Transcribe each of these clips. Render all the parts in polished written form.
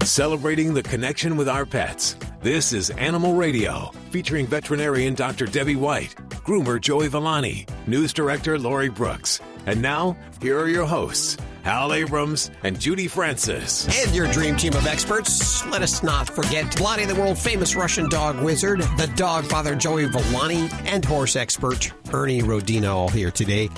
Celebrating the connection with our pets. This is Animal Radio, featuring veterinarian Dr. Debbie White, groomer Joey Villani, news director Lori Brooks. And now, here are your hosts, Hal Abrams and Judy Francis. And your dream team of experts. Let us not forget Vladae, the world-famous Russian dog wizard, the dog father Joey Villani, and horse expert Ernie Rodino, all here today.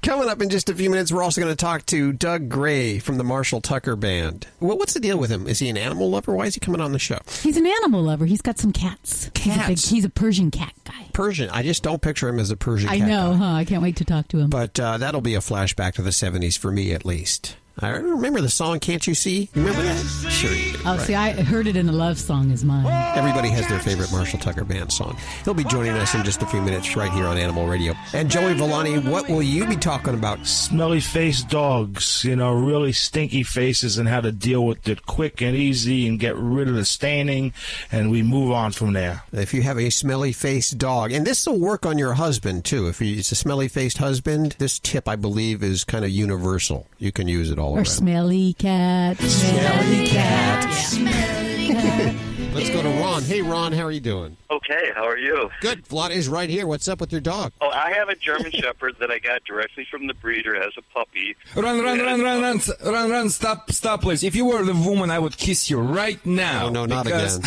Coming up in just a few minutes, we're also going to talk to Doug Gray from the Marshall Tucker Band. Well, what's the deal with him? Is he an animal lover? Why is he coming on the show? He's an animal lover. He's got some cats. Cats? He's a Persian cat guy. Persian. I just don't picture him as a Persian cat I know, guy. huh? I can't wait to talk to him. But that'll be a flashback to the 70s for me, at least. I remember the song, Can't You See? You remember that? Sure you do. Oh, right? see, I heard it in a love song is mine. Everybody has their favorite Marshall Tucker Band song. He'll be joining us in just a few minutes right here on Animal Radio. And Joey Villani, what will you be talking about? Smelly-faced dogs, really stinky faces and how to deal with it quick and easy and get rid of the staining, and we move on from there. If you have a smelly-faced dog, and this will work on your husband, too. If he's a smelly-faced husband, this tip, I believe, is kind of universal. You can use it all Or around. smelly cat. Smelly cat. Yeah. Smelly cat. Let's go to Ron. Hey, Ron, how are you doing? Okay, how are you? Good. Vladae's right here. What's up with your dog? Oh, I have a German Shepherd that I got directly from the breeder as a puppy. Run, stop, please. If you were the woman, I would kiss you right now. Oh, no, not again.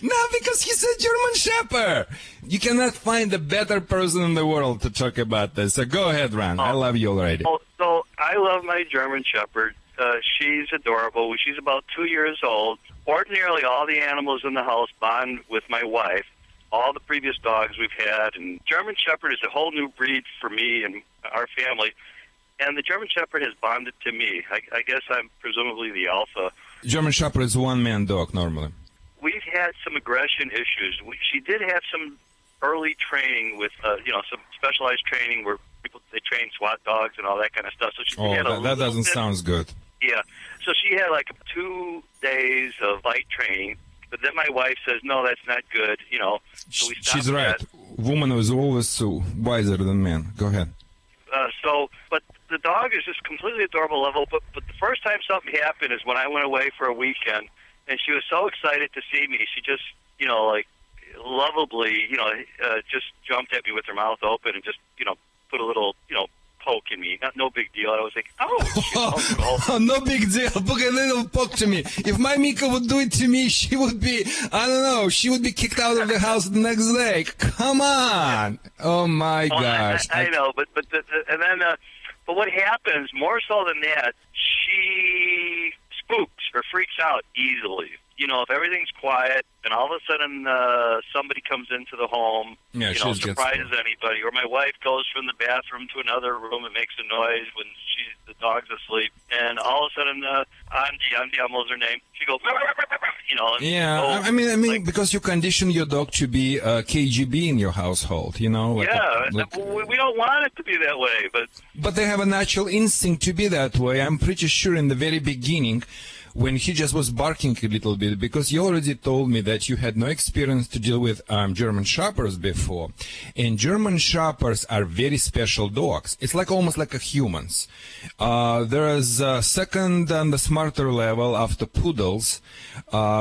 No, because he's a German Shepherd. You cannot find a better person in the world to talk about this. So go ahead, Ron. I love you already. Oh, so I love my German Shepherd. She's adorable. She's about 2 years old. Ordinarily, all the animals in the house bond with my wife. All the previous dogs we've had, and German Shepherd is a whole new breed for me and our family. And the German Shepherd has bonded to me. I guess I'm presumably the alpha. German Shepherd is a one-man dog normally. We've had some aggression issues. She did have some early training with, some specialized training where they train SWAT dogs and all that kind of stuff. So she had that doesn't sound good. Yeah. So she had like 2 days of fight training, but then my wife says, no, that's not good, So we stopped. She's right. That. Woman is always wiser than man. Go ahead. But the dog is just completely adorable level. But the first time something happened is when I went away for a weekend, and she was so excited to see me. She just, lovably, just jumped at me with her mouth open and just, put a little, poke in me. No big deal. I was like, oh. No big deal. Put a little poke to me. If my Mika would do it to me, she would be, she would be kicked out of the house the next day. Come on. Oh, my gosh. I know, but what happens, more so than that, she spooks or freaks out easily. If everything's quiet and all of a sudden somebody comes into the home, surprises anybody, or my wife goes from the bathroom to another room and makes a noise when the dog's asleep, and all of a sudden, Andy almost her name, she goes, Yeah, I mean, because you condition your dog to be KGB in your household, we don't want it to be that way, but they have a natural instinct to be that way. I'm pretty sure in the very beginning, when he just was barking a little bit, because you already told me that you had no experience to deal with German Shepherds before. And German Shepherds are very special dogs. It's almost like humans. There is a second and the smarter level after poodles,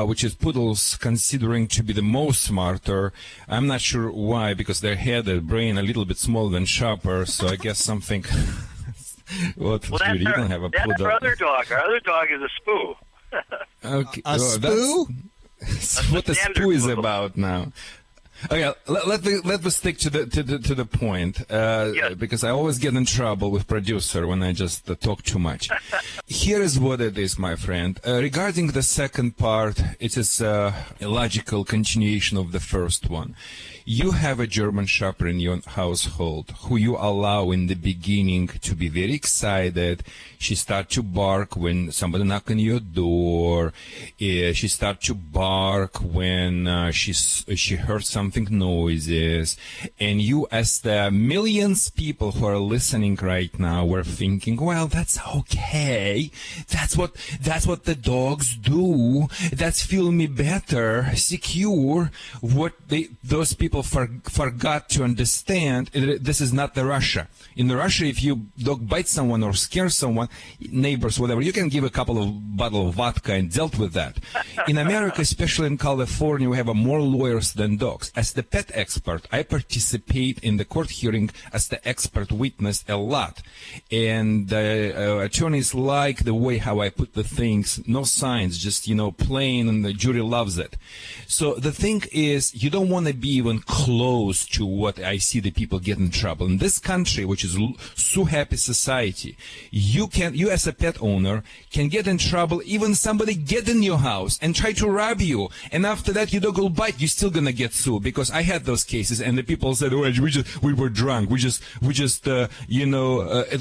which is poodles considering to be the most smarter. I'm not sure why, because their head, their brain a little bit smaller than Shepherds, so I guess something... You don't have a poodle. That's our other dog. Our other dog is a spoo. Okay. A spoo? That's what the spoo is about now. Okay, let me stick to the point, because I always get in trouble with producer when I just talk too much. Here is what it is, my friend. Regarding the second part, it is a logical continuation of the first one. You have a German Shepherd in your household who you allow in the beginning to be very excited. She starts to bark when somebody knocks on your door. She starts to bark when she heard something noises. And you, as the millions of people who are listening right now, were thinking, well, that's okay. That's what the dogs do. That's feel me better, secure. What those people people forgot to understand this is not the Russia. In the Russia, if you dog bites someone or scares someone, neighbors, whatever, you can give a couple of bottles of vodka and dealt with that. In America, especially in California, we have more lawyers than dogs. As the pet expert, I participate in the court hearing as the expert witness a lot. And attorneys like the way how I put the things, no signs, just, plain, and the jury loves it. So the thing is, you don't want to be even close to what I see the people get in trouble. In this country, which is so happy society, you as a pet owner can get in trouble, even somebody get in your house and try to rob you. And after that, your dog will bite, you're still going to get sued, because I had those cases and the people said, oh, we were drunk. It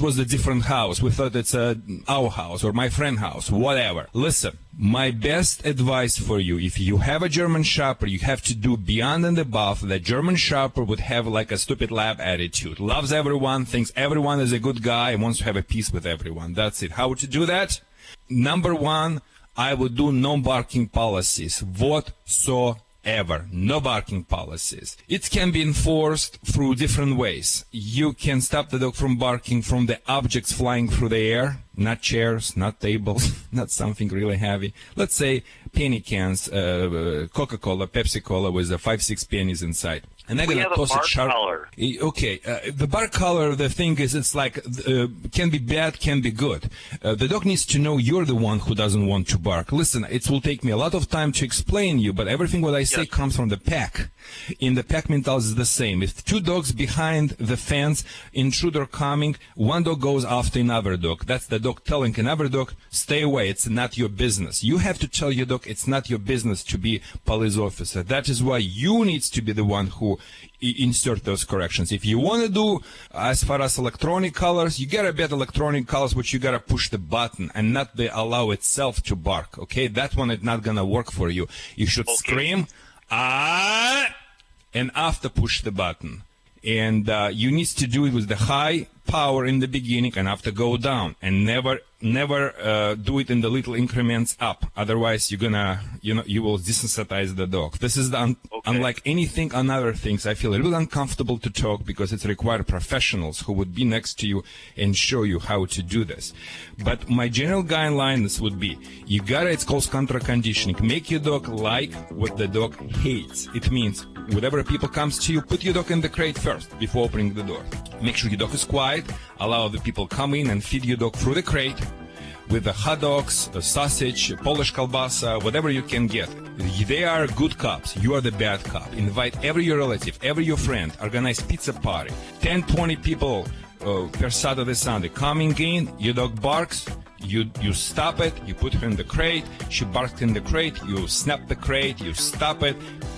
was a different house. We thought it's our house or my friend's house, whatever. Listen, my best advice for you, if you have a German Shepherd, you have to do beyond and above. The German Shepherd would have like a stupid lab attitude. Loves everyone, thinks everyone is a good guy, and wants to have a peace with everyone. That's it. How to do that? Number one, I would do no barking policies whatsoever. No barking policies. It can be enforced through different ways. You can stop the dog from barking from the objects flying through the air, not chairs, not tables, not something really heavy. Let's say penny cans, Coca-Cola, Pepsi-Cola with 5-6 pennies inside. And I'm gonna toss it sharp. Collar. Okay, the bark collar, the thing is, it's like, can be bad, can be good. The dog needs to know you're the one who doesn't want to bark. Listen, it will take me a lot of time to explain you, but everything what I say comes from the pack. In the pack mentality is the same. If two dogs behind the fence, intruder coming, one dog goes after another dog. That's the dog telling another dog, stay away, it's not your business. You have to tell your dog it's not your business to be police officer. That is why you need to be the one who insert those corrections. If you want to do as far as electronic colors, you gotta bet electronic colors, which you gotta push the button and not allow itself to bark. Okay, that one is not gonna work for you. You should scream, and after push the button. And you need to do it with the high power in the beginning and after go down, and never do it in the little increments up. Otherwise, you're gonna, you will desensitize the dog. This is unlike anything on other things. I feel a little uncomfortable to talk because it's required professionals who would be next to you and show you how to do this. But my general guidelines would be, it's called contra conditioning. Make your dog like what the dog hates. It means whatever people comes to you, put your dog in the crate first before opening the door. Make sure your dog is quiet. Allow the people come in and feed your dog through the crate with the hot dogs, the sausage, Polish kielbasa, whatever you can get. They are good cops. You are the bad cop. Invite every your relative, every your friend. Organize pizza party. 10, 20 people per Saturday, Sunday. Coming in, your dog barks. You stop it. You put her in the crate. She barks in the crate. You snap the crate. You stop it.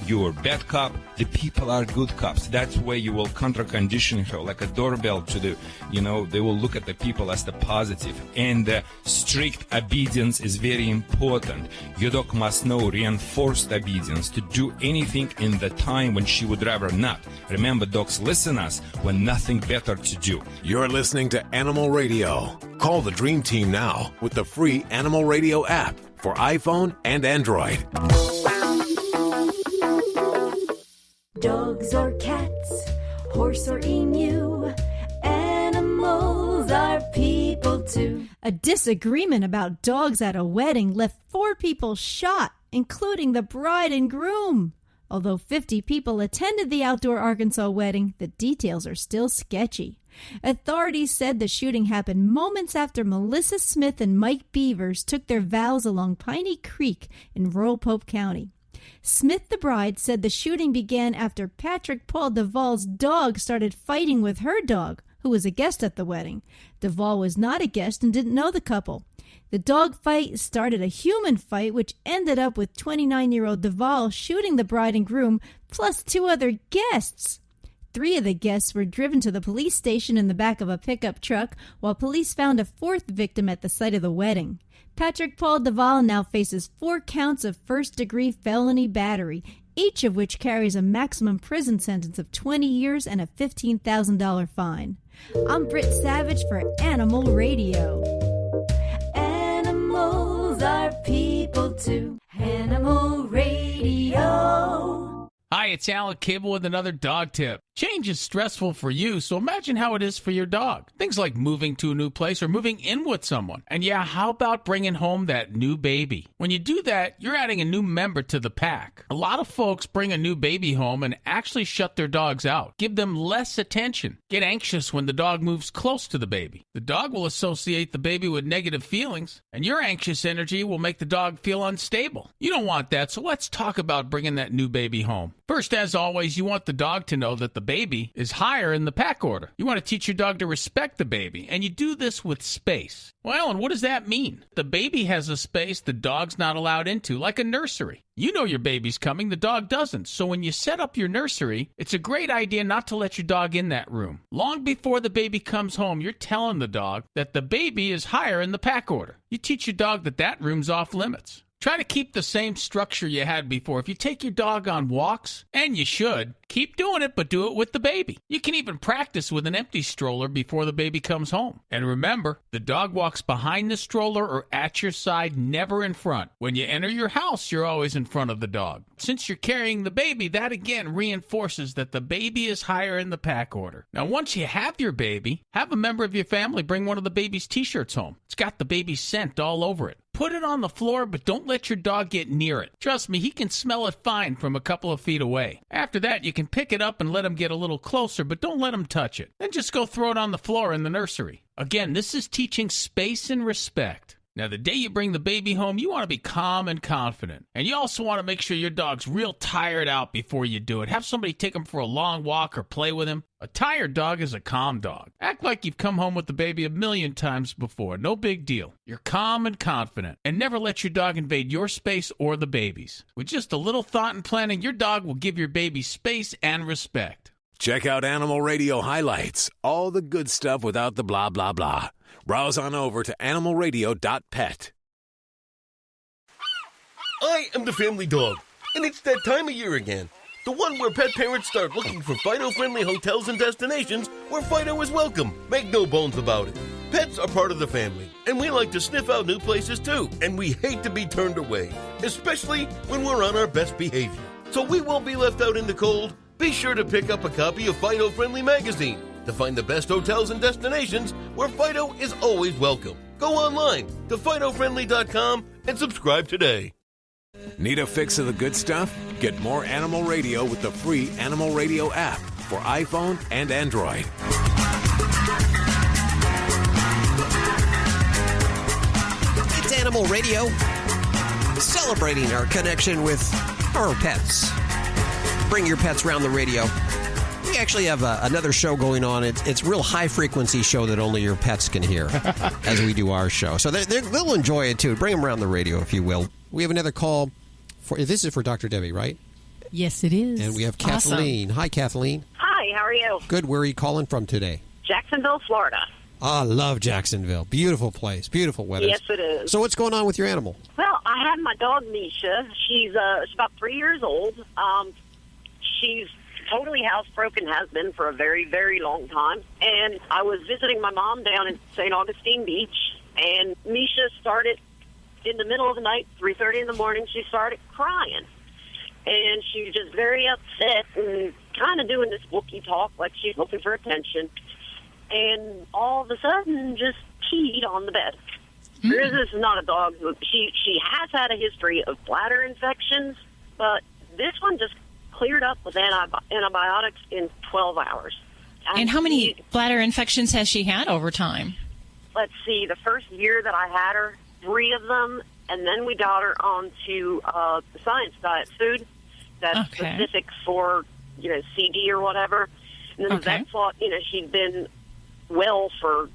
You're bad cop. The people are good cops. That's why you will contra-condition her like a doorbell to the, they will look at the people as the positive. And strict obedience is very important. Your dog must know reinforced obedience to do anything in the time when she would rather not. Remember, dogs listen us when nothing better to do. You're listening to Animal Radio. Call the Dream Team now with the free Animal Radio app for iPhone and Android. Dogs or cats, horse or emu, animals are people too. A disagreement about dogs at a wedding left 4 people shot, including the bride and groom. Although 50 people attended the outdoor Arkansas wedding, the details are still sketchy. Authorities said the shooting happened moments after Melissa Smith and Mike Beavers took their vows along Piney Creek in rural Pope County. Smith, the bride, said the shooting began after Patrick Paul Duvall's dog started fighting with her dog, who was a guest at the wedding. Duvall was not a guest and didn't know the couple. The dog fight started a human fight, which ended up with 29-year-old Duvall shooting the bride and groom, plus 2 other guests. 3 of the guests were driven to the police station in the back of a pickup truck, while police found a 4th victim at the site of the wedding. Patrick Paul Duvall now faces 4 counts of first-degree felony battery, each of which carries a maximum prison sentence of 20 years and a $15,000 fine. I'm Britt Savage for Animal Radio. Animals are people too. Animal Radio. Hi, it's Alan Cable with another dog tip. Change is stressful for you, so imagine how it is for your dog. Things like moving to a new place or moving in with someone. And yeah, how about bringing home that new baby? When you do that, you're adding a new member to the pack. A lot of folks bring a new baby home and actually shut their dogs out. Give them less attention. Get anxious when the dog moves close to the baby. The dog will associate the baby with negative feelings, and your anxious energy will make the dog feel unstable. You don't want that, so let's talk about bringing that new baby home. First, as always, you want the dog to know that the baby is higher in the pack order. You want to teach your dog to respect the baby, and you do this with space. Well, Alan, what does that mean? The baby has a space the dog's not allowed into, like a nursery. You know your baby's coming, the dog doesn't. So when you set up your nursery, it's a great idea not to let your dog in that room. Long before the baby comes home, you're telling the dog that the baby is higher in the pack order. You teach your dog that that room's off limits. Try to keep the same structure you had before. If you take your dog on walks, and you should, keep doing it, but do it with the baby. You can even practice with an empty stroller before the baby comes home. And remember, the dog walks behind the stroller or at your side, never in front. When you enter your house, you're always in front of the dog. Since you're carrying the baby, that again reinforces that the baby is higher in the pack order. Now, once you have your baby, have a member of your family bring one of the baby's t-shirts home. It's got the baby's scent all over it. Put it on the floor, but don't let your dog get near it. Trust me, he can smell it fine from a couple of feet away. After that, you can pick it up and let him get a little closer, but don't let him touch it. Then just go throw it on the floor in the nursery. Again, this is teaching space and respect. Now, the day you bring the baby home, you want to be calm and confident. And you also want to make sure your dog's real tired out before you do it. Have somebody take him for a long walk or play with him. A tired dog is a calm dog. Act like you've come home with the baby a million times before. No big deal. You're calm and confident. And never let your dog invade your space or the baby's. With just a little thought and planning, your dog will give your baby space and respect. Check out Animal Radio highlights. All the good stuff without the blah, blah, blah. Browse on over to animalradio.pet. I am the family dog, and it's that time of year again. The one where pet parents start looking for Fido-friendly hotels and destinations where Fido is welcome. Make no bones about it. Pets are part of the family, and we like to sniff out new places too, and we hate to be turned away, especially when we're on our best behavior. So we won't be left out in the cold. Be sure to pick up a copy of Fido-Friendly magazine to find the best hotels and destinations where Fido is always welcome. Go online to FidoFriendly.com and subscribe today. Need a fix of the good stuff? Get more Animal Radio with the free Animal Radio app for iPhone and Android. It's Animal Radio, celebrating our connection with our pets. Bring your pets around the radio. We actually have another show going on. It's a real high-frequency show that only your pets can hear as we do our show. So they'll enjoy it, too. Bring them around the radio, if you will. We have another call. This is for Dr. Debbie, right? Yes, it is. And we have Kathleen. Awesome. Hi, Kathleen. Hi, how are you? Good. Where are you calling from today? Jacksonville, Florida. I love Jacksonville. Beautiful place. Beautiful weather. Yes, it is. So what's going on with your animal? Well, I have my dog, Misha. She's about 3 years old. She's totally housebroken, has been for a very, very long time. And I was visiting my mom down in St. Augustine Beach, and Misha started in the middle of the night, 3:30 in the morning, she started crying. And she was just very upset and kind of doing this Wookiee talk like she's looking for attention. And all of a sudden, just peed on the bed. This is not a dog. She has had a history of bladder infections, but this one just cleared up with antibiotics in 12 hours. And how many bladder infections has she had over time? Let's see. The first year that I had her, 3 of them, and then we got her onto the Science Diet food that's specific for, CD or whatever. And then the vet thought, she'd been well for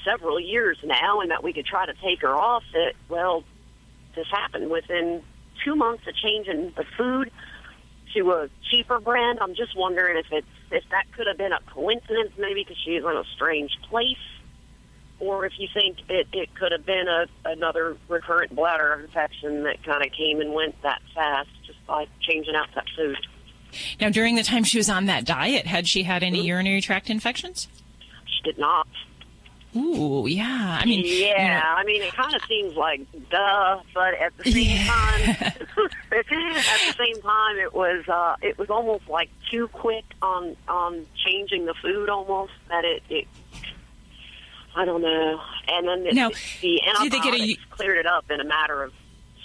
several years now and that we could try to take her off it. Well, this happened within 2 months of changing the food to a cheaper brand. I'm just wondering if that could have been a coincidence, maybe because she's in a strange place, or if you think it could have been another recurrent bladder infection that kind of came and went that fast just by changing out that food. Now, during the time she was on that diet, had she had any urinary tract infections? She did not. Ooh, yeah. I mean, yeah. I mean, it kind of seems like duh, but at the same time, it was almost like too quick on changing the food, almost that it I don't know. And then the antibiotics cleared it up in a matter of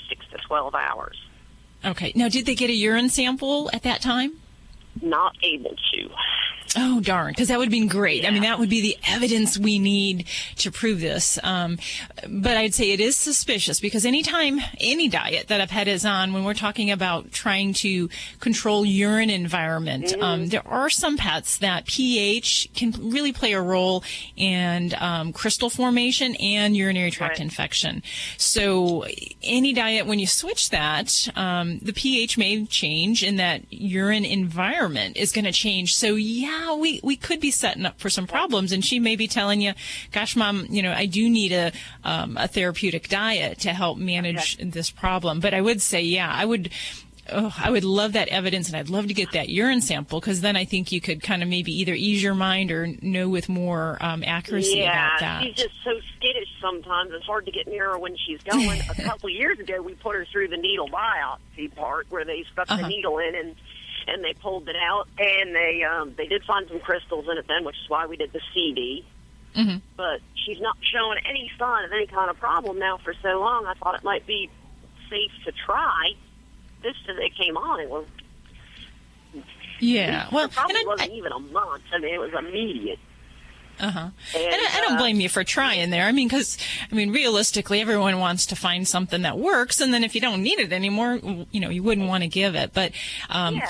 6 to 12 hours. Okay. Now, did they get a urine sample at that time? Not able to. Oh, darn, because that would have been great. Yeah. I mean, that would be the evidence we need to prove this. But I'd say it is suspicious because anytime, any diet that a pet is on, when we're talking about trying to control urine environment, there are some pets that pH can really play a role in crystal formation and urinary tract infection. So any diet, when you switch that, the pH may change and that urine environment is going to change. So, yeah, we could be setting up for some problems, and she may be telling you, gosh, Mom, I do need a therapeutic diet to help manage this problem. But I would say, I would love that evidence, and I'd love to get that urine sample, because then I think you could kind of maybe either ease your mind or know with more accuracy about that. She's just so skittish sometimes. It's hard to get near her when she's going. A couple of years ago, we put her through the needle biopsy part where they stuck the needle in and they pulled it out, and they did find some crystals in it then, which is why we did the CD. Mm-hmm. But she's not showing any sign of any kind of problem now for so long. I thought it might be safe to try. This they came on, it was it probably wasn't even a month. I mean, it was immediate. And I don't blame you for trying there. I mean, because realistically, everyone wants to find something that works, and then if you don't need it anymore, you wouldn't want to give it. But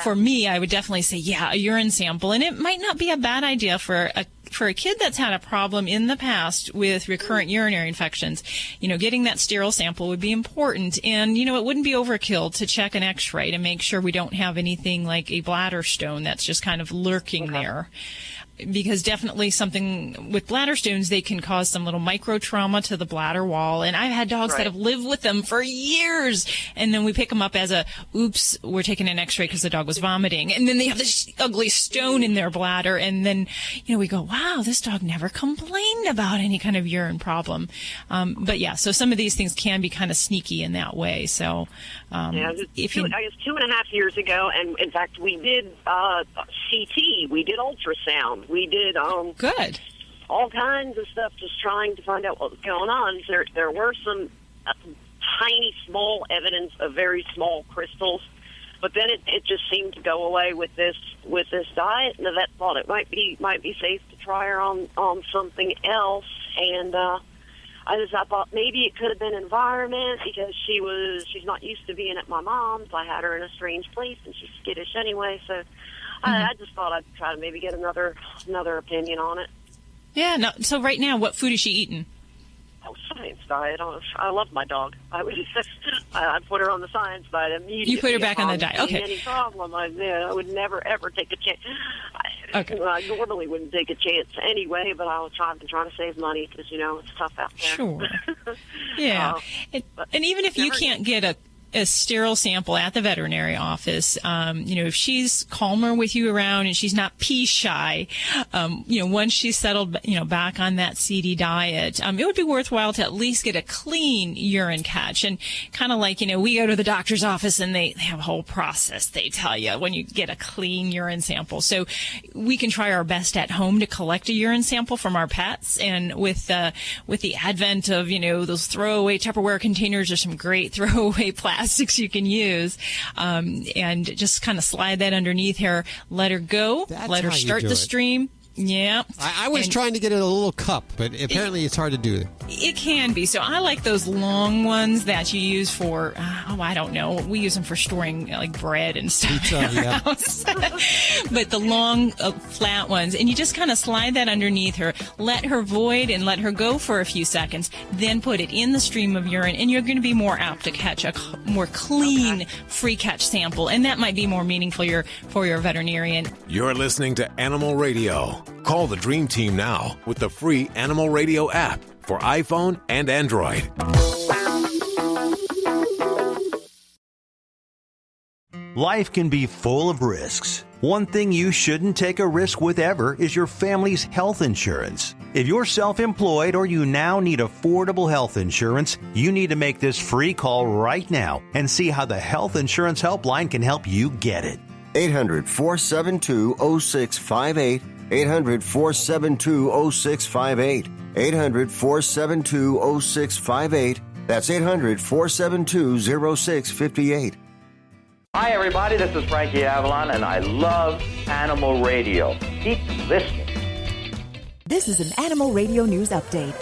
for me, I would definitely say, a urine sample, and it might not be a bad idea for a kid that's had a problem in the past with recurrent urinary infections. Getting that sterile sample would be important, and it wouldn't be overkill to check an X-ray to make sure we don't have anything like a bladder stone that's just kind of lurking there. Because definitely something with bladder stones, they can cause some little micro trauma to the bladder wall. And I've had dogs that have lived with them for years. And then we pick them up as oops, we're taking an X-ray because the dog was vomiting. And then they have this ugly stone in their bladder. And then, we go, wow, this dog never complained about any kind of urine problem. So some of these things can be kind of sneaky in that way. So, I guess 2.5 years ago, and in fact, we did CT, we did ultrasound. We did good all kinds of stuff, just trying to find out what was going on. There were some tiny, small evidence of very small crystals, but then it just seemed to go away with this diet. And the vet thought it might be safe to try her on something else. And I thought maybe it could have been environment, because she's not used to being at my mom's. I had her in a strange place, and she's skittish anyway, so. I just thought I'd try to maybe get another opinion on it. Yeah. No. So right now, what food is she eating? Science diet. I love my dog. I put her on the science diet immediately. You put her back on the diet. Okay. Any problem? I would never ever take a chance. I normally wouldn't take a chance anyway, but I was trying to save money because it's tough out there. Sure. Yeah. And even if you can't get a sterile sample at the veterinary office, if she's calmer with you around and she's not pee shy, once she's settled, back on that CD diet, it would be worthwhile to at least get a clean urine catch. And kind of like, we go to the doctor's office and they have a whole process they tell you when you get a clean urine sample. So we can try our best at home to collect a urine sample from our pets. And with the advent of, those throwaway Tupperware containers, there's some great throwaway plastics you can use, and just kind of slide that underneath her, let her go, let her start the stream. Yeah. I was trying to get it in a little cup, but apparently it's hard to do. It can be. So I like those long ones that you use for, I don't know. We use them for storing like bread and stuff. Pizza, yeah. But the long, flat ones, and you just kind of slide that underneath her, let her void and let her go for a few seconds, then put it in the stream of urine, and you're going to be more apt to catch a more clean, free catch sample. And that might be more meaningful for your veterinarian. You're listening to Animal Radio. Call the Dream Team now with the free Animal Radio app for iPhone and Android. Life can be full of risks. One thing you shouldn't take a risk with ever is your family's health insurance. If you're self-employed or you now need affordable health insurance, you need to make this free call right now and see how the Health Insurance Helpline can help you get it. 800-472-0658. 800-472-0658. 800-472-0658. That's 800-472-0658. Hi, everybody. This is Frankie Avalon, and I love Animal Radio. Keep listening. This is an Animal Radio News Update.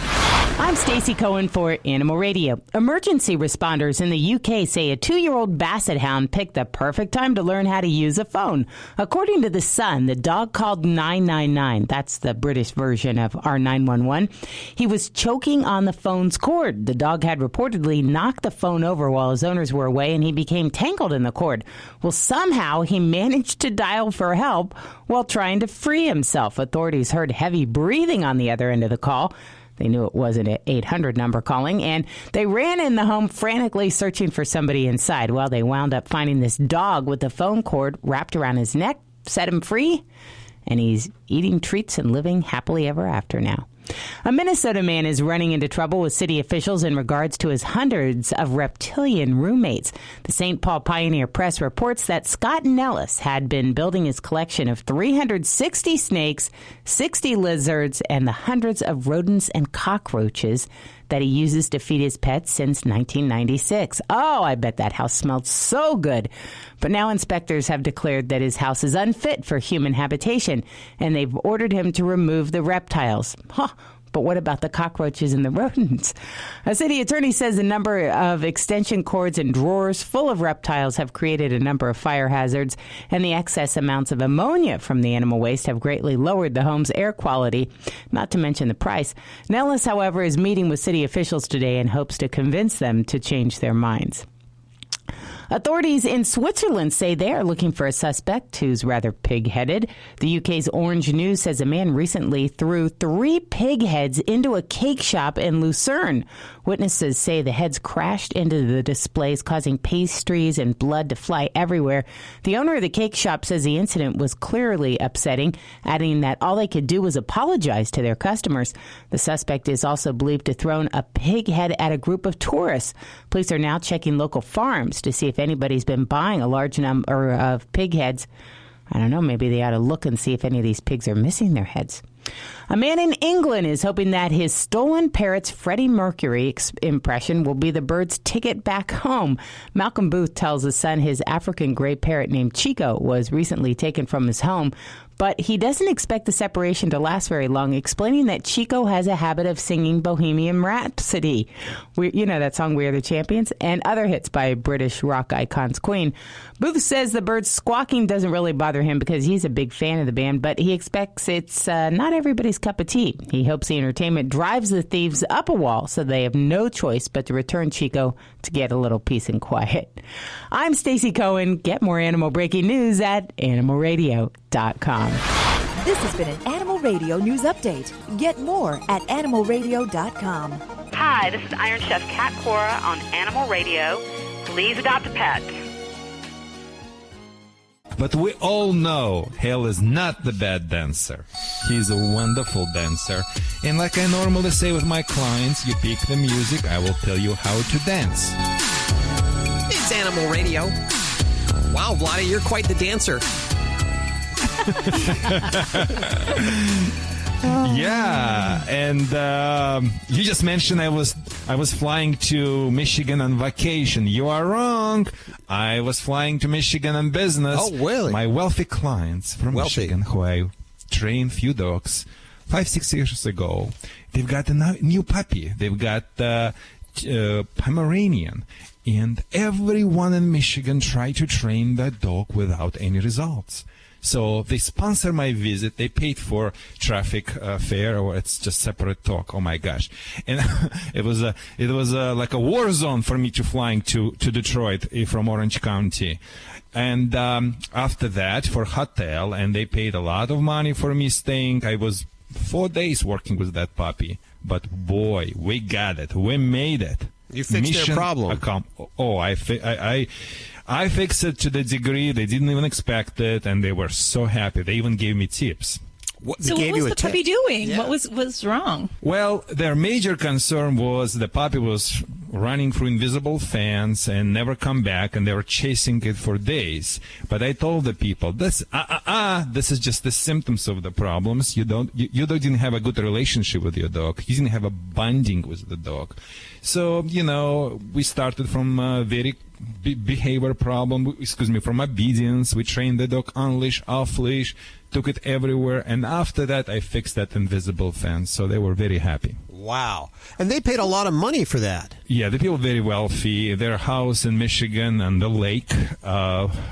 I'm Stacey Cohen for Animal Radio. Emergency responders in the UK say a 2-year-old Basset Hound picked the perfect time to learn how to use a phone. According to The Sun, the dog called 999. That's the British version of our 911. He was choking on the phone's cord. The dog had reportedly knocked the phone over while his owners were away, and he became tangled in the cord. Well, somehow he managed to dial for help while trying to free himself. Authorities heard heavy breathing on the other end of the call. They knew it wasn't an 800 number calling, and they ran in the home frantically searching for somebody inside. Well, they wound up finding this dog with the phone cord wrapped around his neck, set him free, and he's eating treats and living happily ever after now. A Minnesota man is running into trouble with city officials in regards to his hundreds of reptilian roommates. The St. Paul Pioneer Press reports that Scott Nellis had been building his collection of 360 snakes, 60 lizards, and the hundreds of rodents and cockroaches that he uses to feed his pets since 1996. Oh, I bet that house smelled so good. But now inspectors have declared that his house is unfit for human habitation, and they've ordered him to remove the reptiles. Huh. But what about the cockroaches and the rodents? A city attorney says the number of extension cords and drawers full of reptiles have created a number of fire hazards, and the excess amounts of ammonia from the animal waste have greatly lowered the home's air quality, not to mention the price. Nellis, however, is meeting with city officials today and hopes to convince them to change their minds. Authorities in Switzerland say they are looking for a suspect who's rather pig-headed. The UK's Orange News says a man recently threw 3 pig heads into a cake shop in Lucerne. Witnesses say the heads crashed into the displays, causing pastries and blood to fly everywhere. The owner of the cake shop says the incident was clearly upsetting, adding that all they could do was apologize to their customers. The suspect is also believed to have thrown a pig head at a group of tourists. Police are now checking local farms to see if anybody's been buying a large number of pig heads. I don't know, maybe they ought to look and see if any of these pigs are missing their heads. A man in England is hoping that his stolen parrot's Freddie Mercury impression will be the bird's ticket back home. Malcolm Booth tells his son his African gray parrot named Chico was recently taken from his home, but he doesn't expect the separation to last very long, explaining that Chico has a habit of singing Bohemian Rhapsody. You know that song, We Are the Champions, and other hits by British rock icons Queen. Booth says the bird's squawking doesn't really bother him because he's a big fan of the band, but he expects it's not everybody's cup of tea. He hopes the entertainment drives the thieves up a wall so they have no choice but to return Chico to get a little peace and quiet. I'm Stacey Cohen. Get more animal breaking news at animalradio.com. This has been an Animal Radio News Update. Get more at animalradio.com. Hi, this is Iron Chef Kat Cora on Animal Radio. Please adopt a pet. But we all know Hale is not the bad dancer. He's a wonderful dancer. And like I normally say with my clients, you pick the music, I will tell you how to dance. It's Animal Radio. Wow, Vladae, you're quite the dancer. Yeah, and you just mentioned I was flying to Michigan on vacation. You are wrong. I was flying to Michigan on business. Oh, really? My wealthy clients from Michigan, who I trained few dogs 5-6 years ago, they've got a new puppy. They've got Pomeranian. And everyone in Michigan tried to train that dog without any results. So they sponsored my visit. They paid for traffic fare, or it's just separate talk. Oh my gosh! And it was like a war zone for me to flying to Detroit from Orange County. And after that, for hotel, and they paid a lot of money for me staying. I was 4 days working with that puppy, but boy, we got it. We made it. You fixed their problem. I fixed it to the degree they didn't even expect it, and they were so happy. They even gave me tips. So what was the puppy doing? Yeah. What was wrong? Well, their major concern was the puppy was running through invisible fence and never come back, and they were chasing it for days. But I told the people, this is just the symptoms of the problems. You didn't have a good relationship with your dog. You didn't have a bonding with the dog. So, we started from a very behavior problem, from obedience. We trained the dog on leash, off leash, took it everywhere, and after that I fixed that invisible fence, so they were very happy. Wow. And they paid a lot of money for that. Yeah, the people very wealthy. Their house in Michigan and the lake,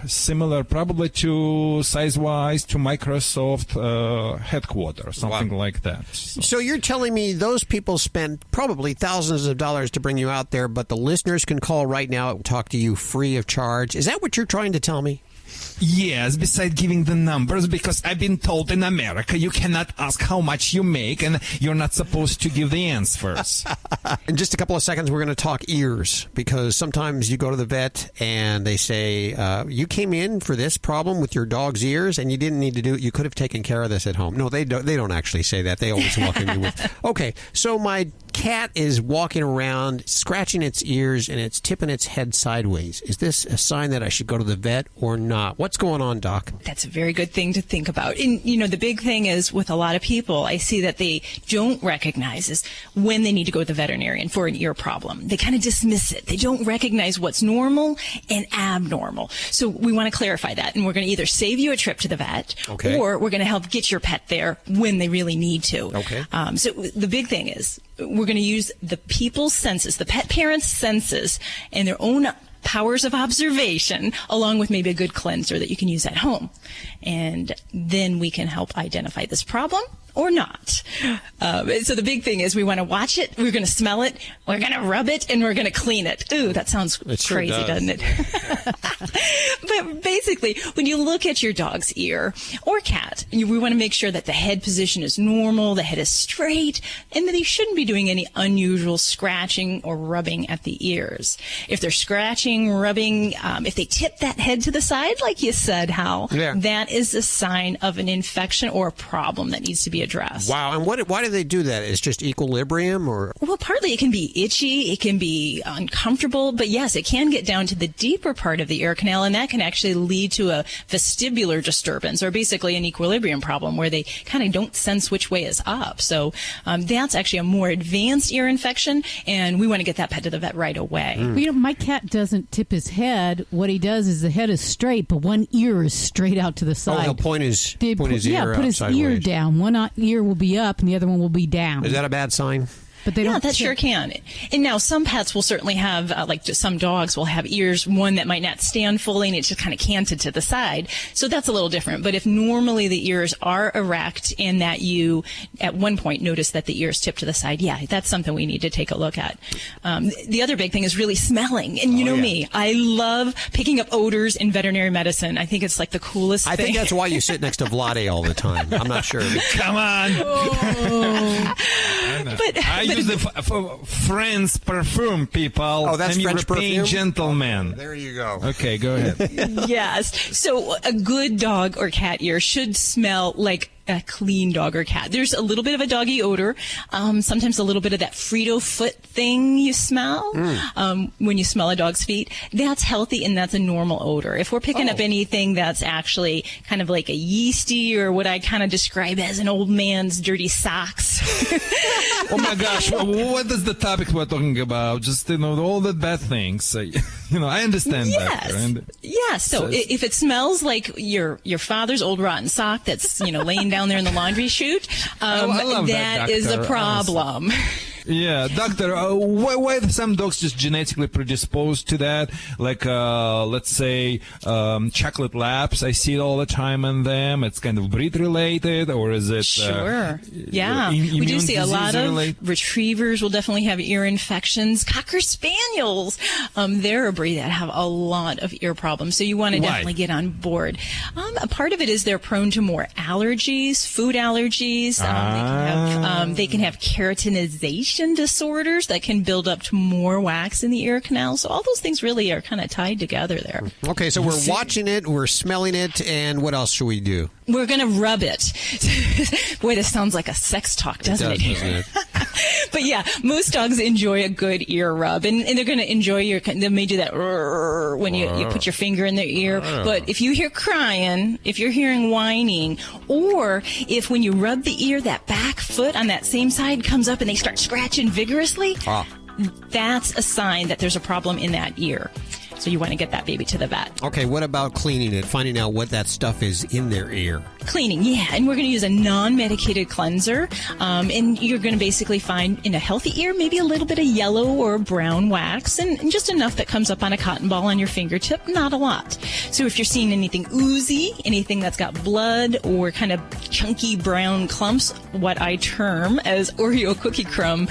similar probably to size-wise to Microsoft headquarters, something like that. So you're telling me those people spent probably thousands of dollars to bring you out there, but the listeners can call right now and talk to you free of charge. Is that what you're trying to tell me? Yes, besides giving the numbers, because I've been told in America you cannot ask how much you make, and you're not supposed to give the answers. In just a couple of seconds, we're going to talk ears, because sometimes you go to the vet and they say, you came in for this problem with your dog's ears, and you didn't need to do it. You could have taken care of this at home. No, they don't actually say that. They always welcome you with, okay, so my cat is walking around, scratching its ears, and it's tipping its head sideways. Is this a sign that I should go to the vet or not? What's going on, Doc? That's a very good thing to think about. And, the big thing is with a lot of people, I see that they don't recognize is when they need to go to the veterinarian for an ear problem. They kind of dismiss it. They don't recognize what's normal and abnormal. So we want to clarify that. And we're going to either save you a trip to the vet, or we're going to help get your pet there when they really need to. Okay. So the big thing is we're going to use the people's senses, the pet parents' senses, and their own powers of observation, along with maybe a good cleanser that you can use at home. And then we can help identify this problem or not. So the big thing is we want to watch it, we're going to smell it, we're going to rub it, and we're going to clean it. Ooh, that sounds crazy, doesn't it? But basically, when you look at your dog's ear or cat, we want to make sure that the head position is normal, the head is straight, and that they shouldn't be doing any unusual scratching or rubbing at the ears. If they're scratching, rubbing, if they tip that head to the side, like you said, Hal, that is a sign of an infection or a problem that needs to be addressed. Wow. And why do they do that? It's just equilibrium, or? Well, partly it can be itchy, it can be uncomfortable, but yes, it can get down to the deeper part of the ear canal, and that can actually lead to a vestibular disturbance, or basically an equilibrium problem where they kind of don't sense which way is up. So that's actually a more advanced ear infection, and we want to get that pet to the vet right away. Well, my cat doesn't tip his head. What he does is the head is straight, but one ear is straight out to the side. Oh, he'll point his ear put out his sideways. Ear down. One ear will be up, and the other one will be down. Is that a bad sign? But they don't. That sure can. And now some pets will certainly have, some dogs will have ears, one that might not stand fully and it's just kind of canted to the side. So that's a little different. But if normally the ears are erect and that you at one point notice that the ears tip to the side, that's something we need to take a look at. The other big thing is really smelling. And you know me, I love picking up odors in veterinary medicine. I think it's like the coolest thing. I think that's why you sit next to Vladae all the time. I'm not sure. Come on. I use the Friends perfume, people. Oh, that's French European gentleman. There you go. Okay, go ahead. Yes. So a good dog or cat ear should smell like a clean dog or cat. There's a little bit of a doggy odor, sometimes a little bit of that Frito foot thing you smell when you smell a dog's feet. That's healthy and that's a normal odor. If we're picking up anything that's actually kind of like a yeasty or what I kind of describe as an old man's dirty socks. Oh my gosh, what is the topic we're talking about? Just, all the bad things. I understand that. Yes. So if it smells like your father's old rotten sock that's, laying down there in the laundry chute, that is a problem. Yeah, doctor, why are some dogs just genetically predisposed to that? Like, let's say, chocolate labs, I see it all the time in them. It's kind of breed-related, or is it... Sure, we do see a lot of retrievers will definitely have ear infections. Cocker Spaniels, they're a breed that have a lot of ear problems, so you want to definitely get on board. A part of it is they're prone to more allergies, food allergies. They can have keratinization. constriction disorders that can build up to more wax in the ear canal. So all those things really are kind of tied together there. Okay, so we're watching it, we're smelling it, and what else should we do? We're going to rub it. Boy, this sounds like a sex talk, doesn't it? Doesn't it? But yeah, most dogs enjoy a good ear rub, and they're going to enjoy they may do that when you put your finger in their ear. But if you hear crying, if you're hearing whining, or if when you rub the ear, that back foot on that same side comes up and they start scratching vigorously, that's a sign that there's a problem in that ear. So you want to get that baby to the vet. Okay, what about cleaning it, finding out what that stuff is in their ear? Cleaning, yeah. And we're going to use a non-medicated cleanser. And you're going to basically find in a healthy ear maybe a little bit of yellow or brown wax and just enough that comes up on a cotton ball on your fingertip, not a lot. So if you're seeing anything oozy, anything that's got blood or kind of chunky brown clumps, what I term as Oreo cookie crumb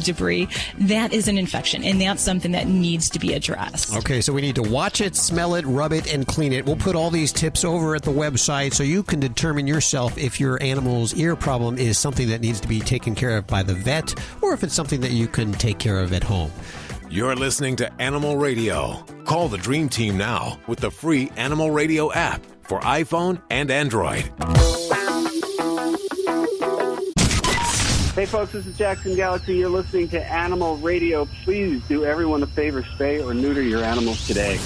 debris, that is an infection. And that's something that needs to be addressed. Okay, so we need to watch it, smell it, rub it, and clean it. We'll put all these tips over at the website so you can determine yourself if your animal's ear problem is something that needs to be taken care of by the vet or if it's something that you can take care of at home. You're listening to Animal Radio. Call the Dream Team now with the free Animal Radio app for iPhone and Android. Hey folks, this is Jackson Galaxy. You're listening to Animal Radio. Please do everyone a favor, spay or neuter your animals today.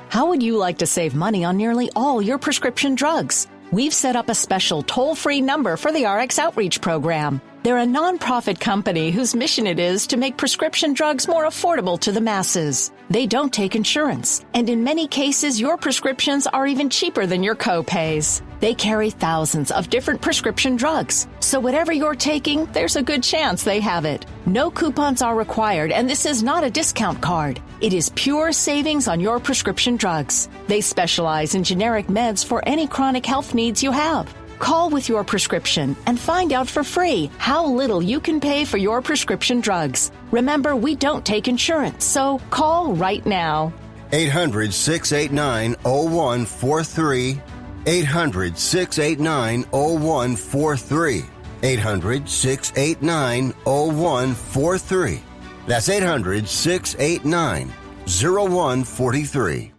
How would you like to save money on nearly all your prescription drugs? We've set up a special toll-free number for the RX Outreach Program. They're a nonprofit company whose mission it is to make prescription drugs more affordable to the masses. They don't take insurance, and in many cases, your prescriptions are even cheaper than your co-pays. They carry thousands of different prescription drugs, so whatever you're taking, there's a good chance they have it. No coupons are required, and this is not a discount card. It is pure savings on your prescription drugs. They specialize in generic meds for any chronic health needs you have. Call with your prescription and find out for free how little you can pay for your prescription drugs. Remember, we don't take insurance, so call right now. 800-689-0143. 800-689-0143. 800-689-0143. That's 800-689-0143.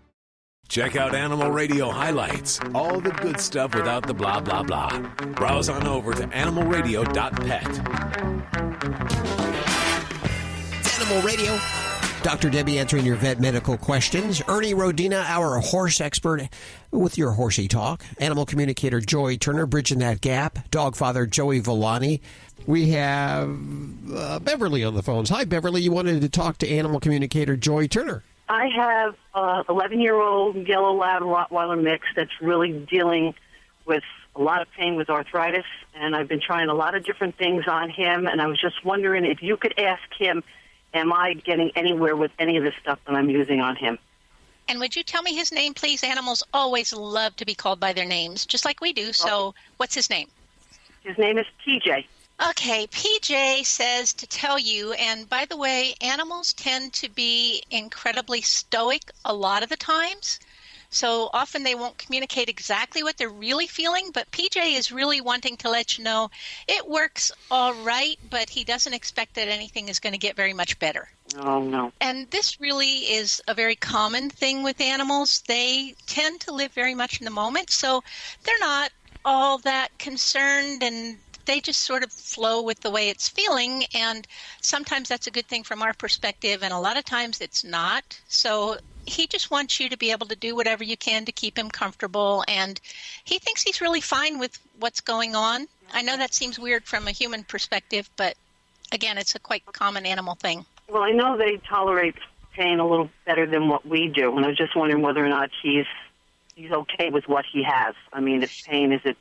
Check out Animal Radio highlights. All the good stuff without the blah, blah, blah. Browse on over to animalradio.pet. It's Animal Radio. Dr. Debbie answering your vet medical questions. Ernie Rodina, our horse expert, with your horsey talk. Animal communicator Joy Turner, bridging that gap. Dog father Joey Villani. We have Beverly on the phones. Hi, Beverly. You wanted to talk to animal communicator Joy Turner. I have an 11-year-old yellow lab Rottweiler mix that's really dealing with a lot of pain with arthritis, and I've been trying a lot of different things on him, and I was just wondering if you could ask him, am I getting anywhere with any of the stuff that I'm using on him? And would you tell me his name, please? Animals always love to be called by their names, just like we do, so what's his name? His name is PJ. Okay, PJ says to tell you, and by the way, animals tend to be incredibly stoic a lot of the times. So often they won't communicate exactly what they're really feeling, but PJ is really wanting to let you know it works all right, but he doesn't expect that anything is going to get very much better. Oh, no. And this really is a very common thing with animals. They tend to live very much in the moment, so they're not all that concerned, and they just sort of flow with the way it's feeling, and sometimes that's a good thing from our perspective, and a lot of times it's not. So he just wants you to be able to do whatever you can to keep him comfortable, and he thinks he's really fine with what's going on. I know that seems weird from a human perspective, but again, it's a quite common animal thing. Well, I know they tolerate pain a little better than what we do, and I was just wondering whether or not he's okay with what he has. I mean, if pain, is it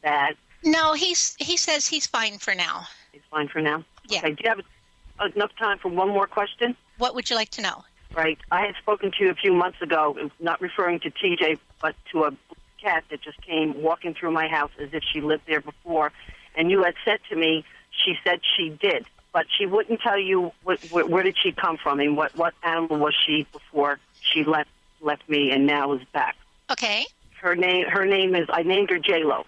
bad? No, he says he's fine for now. He's fine for now? Yeah. Okay, do you have enough time for one more question? What would you like to know? Right. I had spoken to you a few months ago, not referring to TJ, but to a cat that just came walking through my house as if she lived there before. And you had said to me, she said she did, but she wouldn't tell you where did she come from and what animal was she before she left me and now is back. Okay. Her name is, I named her J-Lo.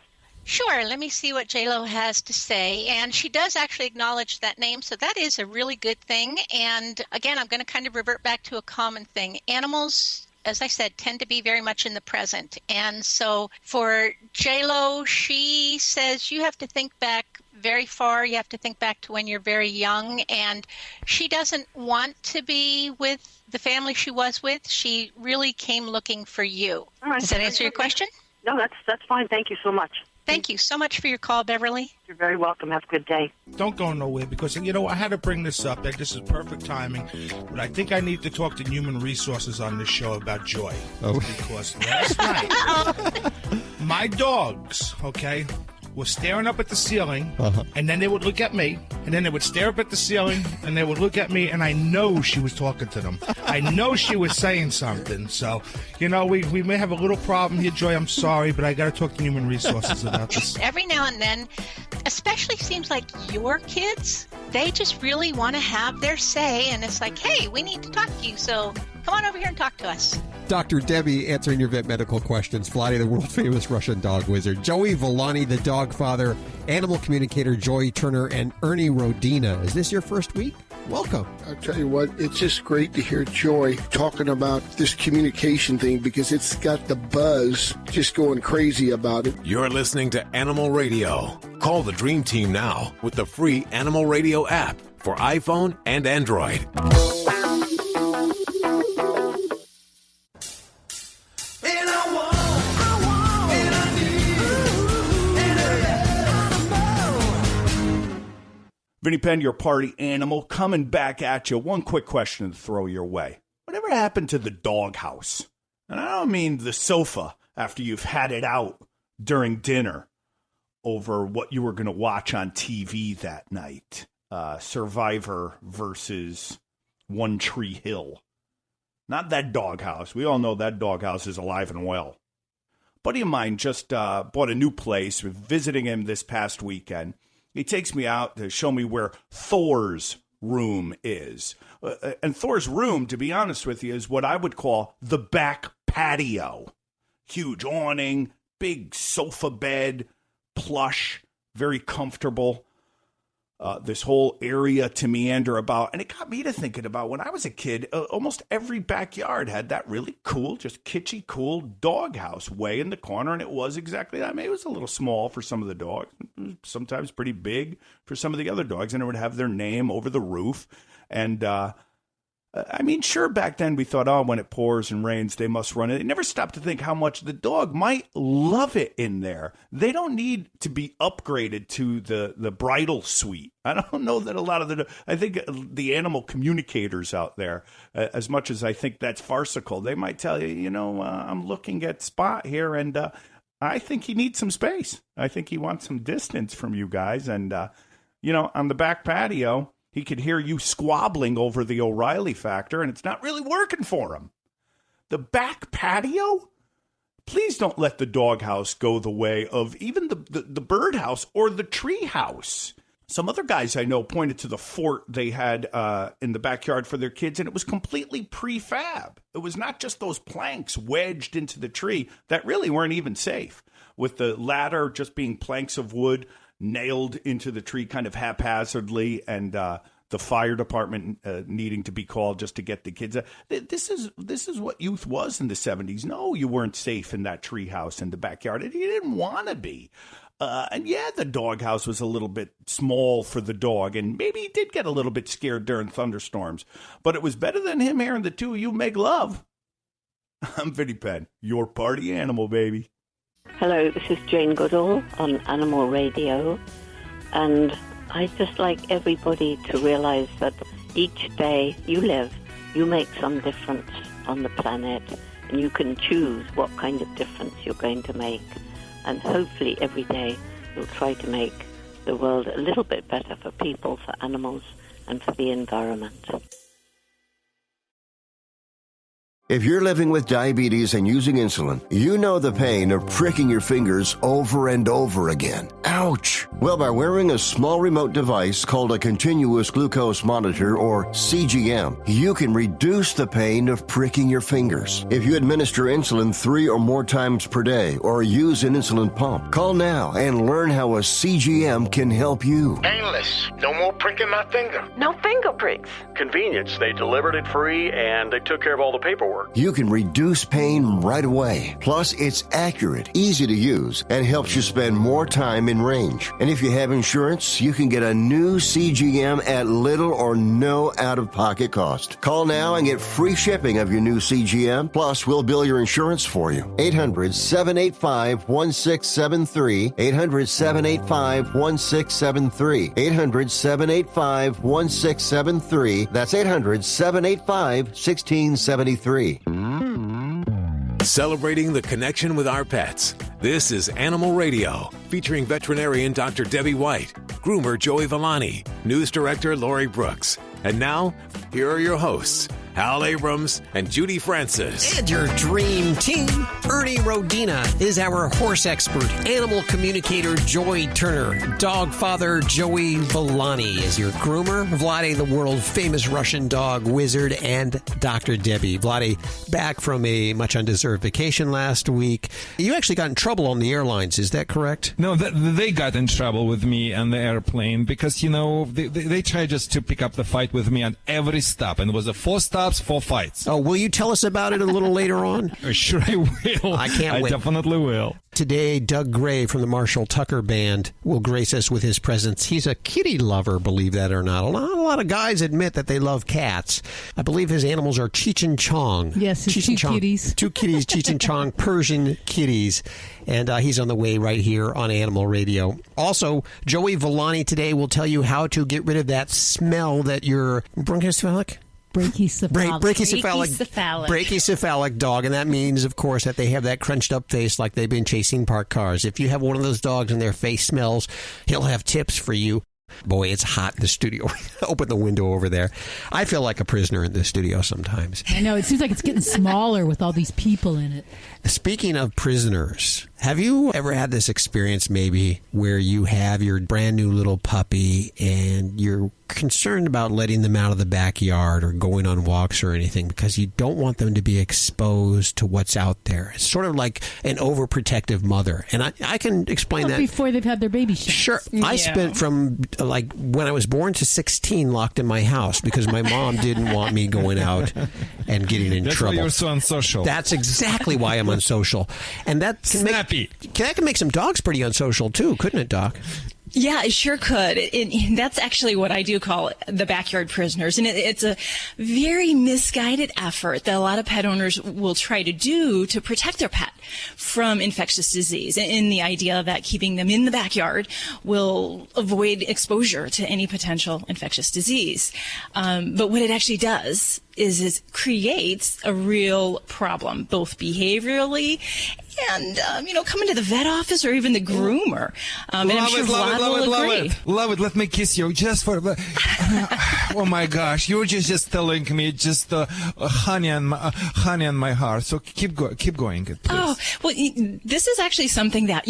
Sure. Let me see what J-Lo has to say. And she does actually acknowledge that name, so that is a really good thing. And again, I'm going to kind of revert back to a common thing. Animals, as I said, tend to be very much in the present. And so for J-Lo, she says you have to think back very far. You have to think back to when you're very young. And she doesn't want to be with the family she was with. She really came looking for you. All right. Does that answer your question? No, that's fine. Thank you so much. Thank you so much for your call, Beverly. You're very welcome. Have a good day. Don't go nowhere because, I had to bring this up. That this is perfect timing. But I think I need to talk to Human Resources on this show about joy. Oh. Because last night, my dogs, were staring up at the ceiling, and then they would look at me, and then they would stare up at the ceiling, and they would look at me, and I know she was talking to them. I know she was saying something. So, we may have a little problem here, Joy. I'm sorry, but I got to talk to Human Resources about this. Every now and then, especially seems like your kids, they just really want to have their say, and it's like, hey, we need to talk to you, so come on over here and talk to us. Dr. Debbie answering your vet medical questions. Vladae, the world-famous Russian dog wizard. Joey Villani, the dog father. Animal communicator Joy Turner. And Ernie Rodina. Is this your first week? Welcome. I'll tell you what, it's just great to hear Joy talking about this communication thing because it's got the buzz just going crazy about it. You're listening to Animal Radio. Call the Dream Team now with the free Animal Radio app for iPhone and Android. Vinny Penn, your party animal, coming back at you. One quick question to throw your way. Whatever happened to the doghouse? And I don't mean the sofa after you've had it out during dinner over what you were going to watch on TV that night. Survivor versus One Tree Hill. Not that doghouse. We all know that doghouse is alive and well. A buddy of mine just bought a new place. We're visiting him this past weekend. He takes me out to show me where Thor's room is. And Thor's room, to be honest with you, is what I would call the back patio. Huge awning, big sofa bed, plush, very comfortable. This whole area to meander about. And it got me to thinking about when I was a kid, almost every backyard had that really cool, just kitschy, cool doghouse way in the corner. And it was exactly that. I mean, it was a little small for some of the dogs, sometimes pretty big for some of the other dogs. And it would have their name over the roof. And, sure, back then we thought, when it pours and rains, they must run it. It never stopped to think how much the dog might love it in there. They don't need to be upgraded to the bridal suite. I don't know that a lot of I think the animal communicators out there, as much as I think that's farcical, they might tell you, I'm looking at Spot here, and I think he needs some space. I think he wants some distance from you guys. And, on the back patio, he could hear you squabbling over the O'Reilly factor, and it's not really working for him. The back patio? Please don't let the doghouse go the way of even the birdhouse or the tree house. Some other guys I know pointed to the fort they had in the backyard for their kids, and it was completely prefab. It was not just those planks wedged into the tree that really weren't even safe, with the ladder just being planks of wood nailed into the tree kind of haphazardly, and the fire department needing to be called just to get the kids. This is what youth was in the 70s. No, you weren't safe in that tree house in the backyard. You didn't want to be. And yeah, the doghouse was a little bit small for the dog, and maybe he did get a little bit scared during thunderstorms. But it was better than him hearing the two of you make love. I'm Vinny Penn, your party animal, baby. Hello, this is Jane Goodall on Animal Radio, and I'd just like everybody to realize that each day you live, you make some difference on the planet, and you can choose what kind of difference you're going to make. And hopefully every day you'll try to make the world a little bit better for people, for animals, and for the environment. If you're living with diabetes and using insulin, you know the pain of pricking your fingers over and over again. Ouch! Well, by wearing a small remote device called a continuous glucose monitor, or CGM, you can reduce the pain of pricking your fingers. If you administer insulin 3 or more times per day or use an insulin pump, call now and learn how a CGM can help you. Painless. No more pricking my finger. No finger pricks. Convenience. They delivered it free and they took care of all the paperwork. You can reduce pain right away. Plus, it's accurate, easy to use, and helps you spend more time in range. And if you have insurance, you can get a new CGM at little or no out-of-pocket cost. Call now and get free shipping of your new CGM. Plus, we'll bill your insurance for you. 800-785-1673. 800-785-1673. 800-785-1673. That's 800-785-1673. Celebrating the connection with our pets. This is Animal Radio, featuring veterinarian Dr. Debbie White, groomer Joey Villani, news director Lori Brooks. And now, here are your hosts, Hal Abrams and Judy Francis. And your dream team. Ernie Rodina is our horse expert. Animal communicator Joy Turner. Dog father Joey Villani is your groomer. Vladae, the world famous Russian dog wizard, and Dr. Debbie. Vladae, back from a much undeserved vacation last week. You actually got in trouble on the airlines, is that correct? No, they got in trouble with me on the airplane because, they tried just to pick up the fight with me at every stop. And it was a 4 stops, 4 fights. Oh, will you tell us about it a little later on? Sure I will. I can't wait. I definitely will. Today, Doug Gray from the Marshall Tucker Band will grace us with his presence. He's a kitty lover, believe that or not. A lot of guys admit that they love cats. I believe his animals are Cheech and Chong. Yes, it's two kitties. Two kitties, Cheech and Chong, Persian kitties. And he's on the way right here on Animal Radio. Also, Joey Villani today will tell you how to get rid of that smell that your bronchocephalic? Brachycephalic dog, and that means, of course, that they have that crunched up face like they've been chasing parked cars. If you have one of those dogs and their face smells, he'll have tips for you. Boy, it's hot in the studio. Open the window over there. I feel like a prisoner in the studio sometimes. I know. It seems like it's getting smaller with all these people in it. Speaking of prisoners, have you ever had this experience maybe where you have your brand new little puppy and you're concerned about letting them out of the backyard or going on walks or anything because you don't want them to be exposed to what's out there? It's sort of like an overprotective mother. And I can explain that. Before they've had their baby shots. Sure. Yeah. I spent from like when I was born to 16 locked in my house because my mom didn't want me going out and getting in trouble. That's why you're so unsocial. That's exactly why I'm unsocial. And that can make some dogs pretty unsocial too, couldn't it, Doc? Yeah, it sure could. And that's actually what I do call the backyard prisoners. And it's a very misguided effort that a lot of pet owners will try to do to protect their pet from infectious disease. And the idea that keeping them in the backyard will avoid exposure to any potential infectious disease. But what it actually does is it creates a real problem, both behaviorally and, coming to the vet office or even the groomer. And I'm sure Vlad will agree. Love it. Let me kiss you just for... Oh, my gosh. You're just telling me just honey on my heart. So keep going, please. Oh, well, this is actually something that,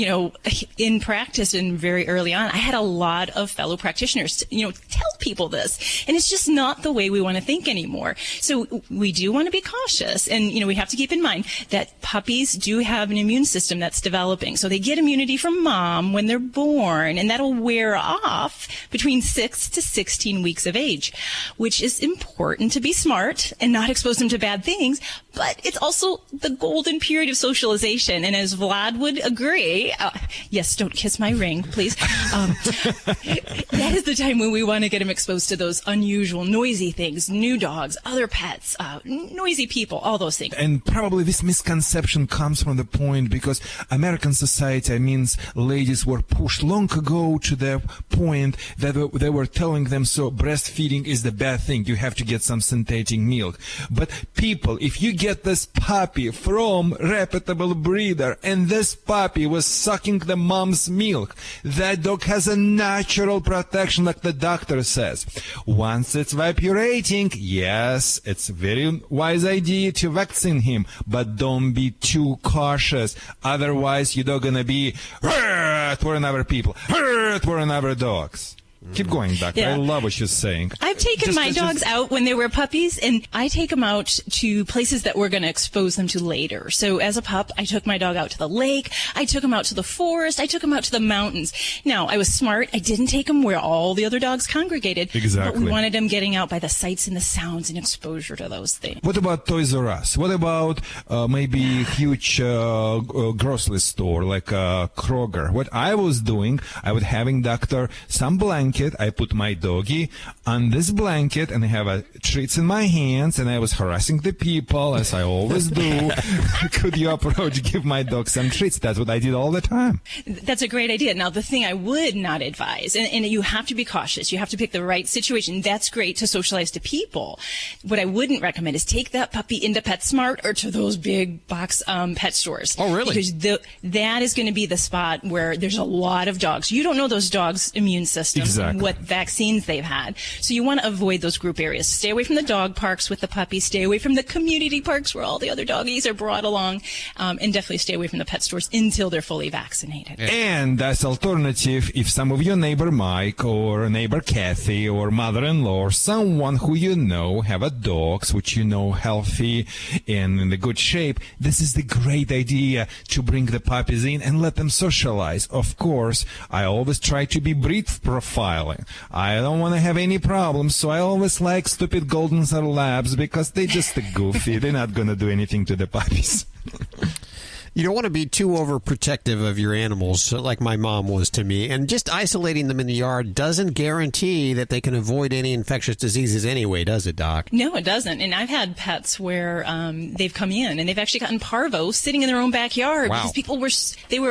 in practice and very early on, I had a lot of fellow practitioners, tell people this. And it's just not the way we want to think anymore. So we do want to be cautious. And, we have to keep in mind that puppies do have an immune system that's developing. So they get immunity from mom when they're born, and that'll wear off between 6 to 16 weeks of age, which is important to be smart and not expose them to bad things. But it's also the golden period of socialization. And as Vlad would agree, yes, don't kiss my ring, please. That is the time when we want to get them exposed to those unusual, noisy things, new dogs, other pets, noisy people, all those things. And probably this misconception comes from the point because American society means ladies were pushed long ago to the point that they were telling them, so breastfeeding is the bad thing. You have to get some synthetic milk. But people, if you get this puppy from reputable breeder and this puppy was sucking the mom's milk, that dog has a natural protection, like the doctor said. says. Once it's vaporating, yes, it's a very wise idea to vaccine him, but don't be too cautious. Otherwise, you're not going to be toward other people, toward other dogs. Keep going, Doctor. Yeah. I love what you're saying. I've taken my dogs out when they were puppies, and I take them out to places that we're going to expose them to later. So as a pup, I took my dog out to the lake. I took him out to the forest. I took him out to the mountains. Now, I was smart. I didn't take him where all the other dogs congregated. Exactly. But we wanted him getting out by the sights and the sounds and exposure to those things. What about Toys R Us? What about maybe huge grocery store like Kroger? What I was doing, I would having Doctor some blanket. I put my doggy on this blanket and I have treats in my hands, and I was harassing the people as I always do. Could you approach, give my dog some treats? That's what I did all the time. That's a great idea. Now, the thing I would not advise, and you have to be cautious. You have to pick the right situation. That's great to socialize to people. What I wouldn't recommend is take that puppy into PetSmart or to those big box pet stores. Oh, really? Because that is going to be the spot where there's a lot of dogs. You don't know those dogs' immune systems. Exactly. What vaccines they've had. So you want to avoid those group areas. Stay away from the dog parks with the puppies. Stay away from the community parks where all the other doggies are brought along. And definitely stay away from the pet stores until they're fully vaccinated. And as alternative, if some of your neighbor Mike or neighbor Cathy or mother-in-law or someone who you know have a dogs which you know healthy and in the good shape, this is the great idea to bring the puppies in and let them socialize. Of course, I always try to be breed profiling. I don't want to have any problems, so I always like stupid golden labs because they're just goofy. They're not going to do anything to the puppies. You don't want to be too overprotective of your animals, like my mom was to me. And just isolating them in the yard doesn't guarantee that they can avoid any infectious diseases anyway, does it, Doc? No, it doesn't. And I've had pets where they've come in and they've actually gotten parvo sitting in their own backyard. Wow. Because people were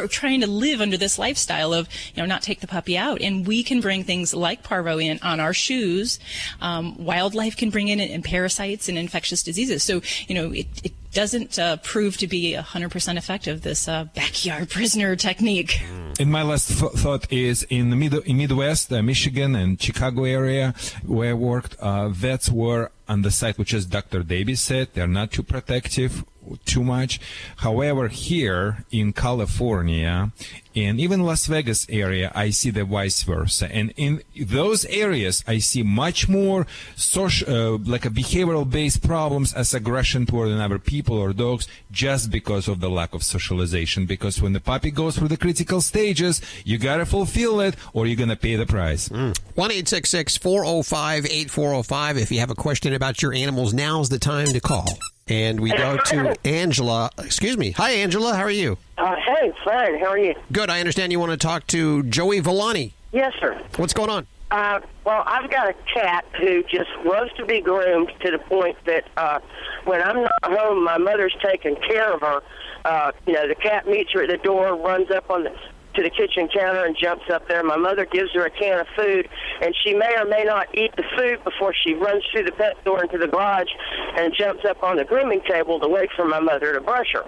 trying to live under this lifestyle of, not take the puppy out. And we can bring things like parvo in on our shoes. Wildlife can bring in and parasites and infectious diseases. So, it doesn't prove to be 100% effective, this backyard prisoner technique. And my last thought is in the Midwest, Michigan and Chicago area where I worked, vets were on the site, which as Dr. Davies said, they're not too protective, too much. However, here in California and even Las Vegas area, I see the vice versa. And in those areas, I see much more social, like a behavioral-based problems as aggression toward other people or dogs, just because of the lack of socialization. Because when the puppy goes through the critical stages, you gotta fulfill it, or you're gonna pay the price. 1-866-405-8405. If you have a question about your animals, now's the time to call. And we go to Angela. Excuse me. Hi, Angela. How are you? Hey, fine. How are you? Good. I understand you want to talk to Joey Villani. Yes, sir. What's going on? Well, I've got a cat who just loves to be groomed to the point that when I'm not home, my mother's taking care of her. The cat meets her at the door, runs up to the kitchen counter and jumps up there. My mother gives her a can of food, and she may or may not eat the food before she runs through the pet door into the garage and jumps up on the grooming table to wait for my mother to brush her.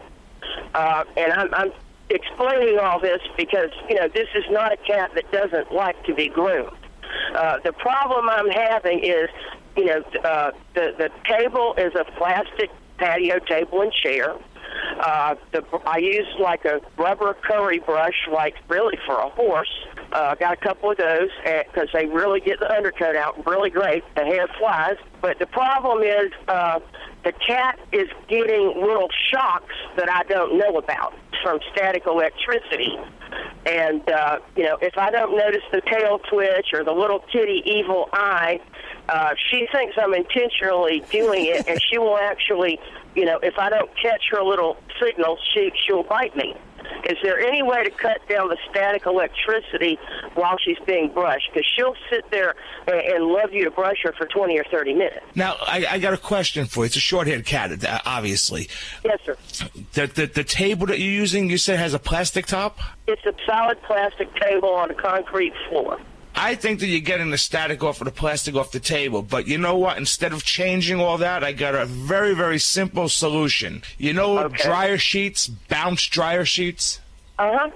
And I'm explaining all this because, this is not a cat that doesn't like to be groomed. The problem I'm having is, the table is a plastic patio table and chair. I use like a rubber curry brush, like really for a horse. Got a couple of those because they really get the undercoat out really great. The hair flies. But the problem is the cat is getting little shocks that I don't know about from static electricity. And, if I don't notice the tail twitch or the little kitty evil eye, she thinks I'm intentionally doing it, and she will actually, if I don't catch her little signals, she'll bite me. Is there any way to cut down the static electricity while she's being brushed? Because she'll sit there and love you to brush her for 20 or 30 minutes. Now, I got a question for you. It's a short-haired cat, obviously. Yes, sir. The table that you're using, you said has a plastic top? It's a solid plastic table on a concrete floor. I think that you're getting the static off of the plastic off the table. But you know what? Instead of changing all that, I got a very, very simple solution. Dryer sheets, bounce dryer sheets?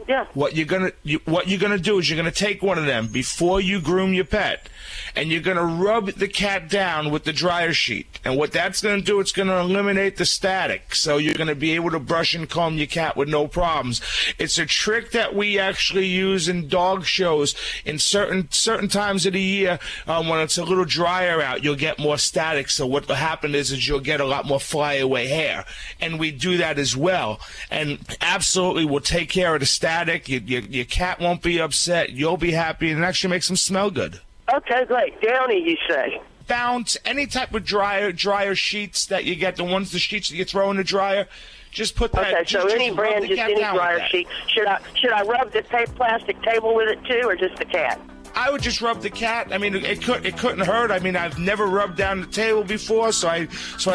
Yeah. What you're gonna do is you're gonna take one of them before you groom your pet. and you're going to rub the cat down with the dryer sheet. And what that's going to do, it's going to eliminate the static. So you're going to be able to brush and comb your cat with no problems. It's a trick that we actually use in dog shows in certain times of the year when it's a little drier out. You'll get more static. So what will happen is you'll get a lot more flyaway hair. And we do that as well. And absolutely, we'll take care of the static. Your cat won't be upset. You'll be happy, and it actually makes them smell good. Okay, great. Downy, you say? Bounce, any type of dryer sheets that you get, the sheets that you throw in the dryer, just put that. Okay, so any brand, just any dryer sheet. Should I rub the plastic table with it too, or just the cat? I would just rub the cat. I mean, it couldn't hurt. I mean, I've never rubbed down the table before, so I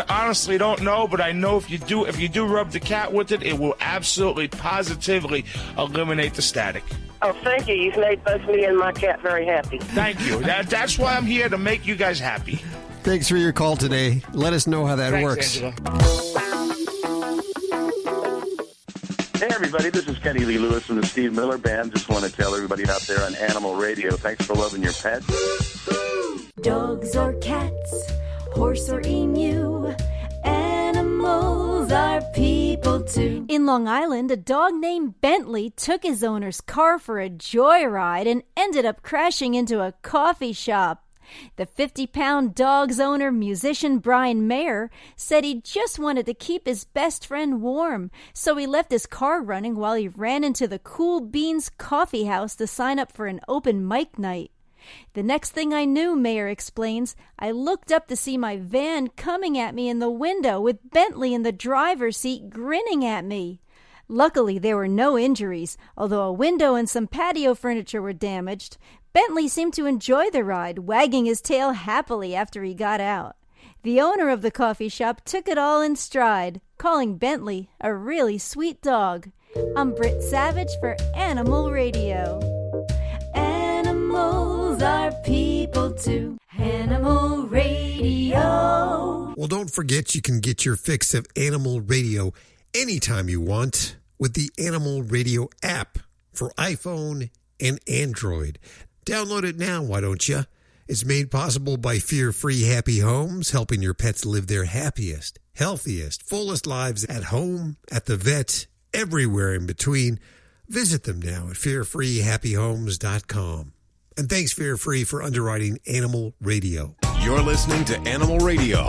honestly don't know. But I know if you do rub the cat with it, it will absolutely, positively eliminate the static. Oh, thank you. You've made both me and my cat very happy. Thank you. That's why I'm here, to make you guys happy. Thanks for your call today. Let us know how that works. Angela. Hey, everybody, this is Kenny Lee Lewis from the Steve Miller Band. Just want to tell everybody out there on Animal Radio, thanks for loving your pets. Dogs or cats, horse or emu, animals are people too. In Long Island, a dog named Bentley took his owner's car for a joyride and ended up crashing into a coffee shop. The 50-pound dog's owner, musician Brian Mayer, said he just wanted to keep his best friend warm, so he left his car running while he ran into the Cool Beans Coffee House to sign up for an open mic night. The next thing I knew, Mayer explains, I looked up to see my van coming at me in the window with Bentley in the driver's seat grinning at me. Luckily, there were no injuries, although a window and some patio furniture were damaged. Bentley seemed to enjoy the ride, wagging his tail happily after he got out. The owner of the coffee shop took it all in stride, calling Bentley a really sweet dog. I'm Britt Savage for Animal Radio. Animals are people too. Animal Radio. Well, don't forget you can get your fix of Animal Radio anytime you want with the Animal Radio app for iPhone and Android. Download it now, why don't you? It's made possible by Fear-Free Happy Homes, helping your pets live their happiest, healthiest, fullest lives at home, at the vet, everywhere in between. Visit them now at fearfreehappyhomes.com. And thanks, Fear-Free, for underwriting Animal Radio. You're listening to Animal Radio.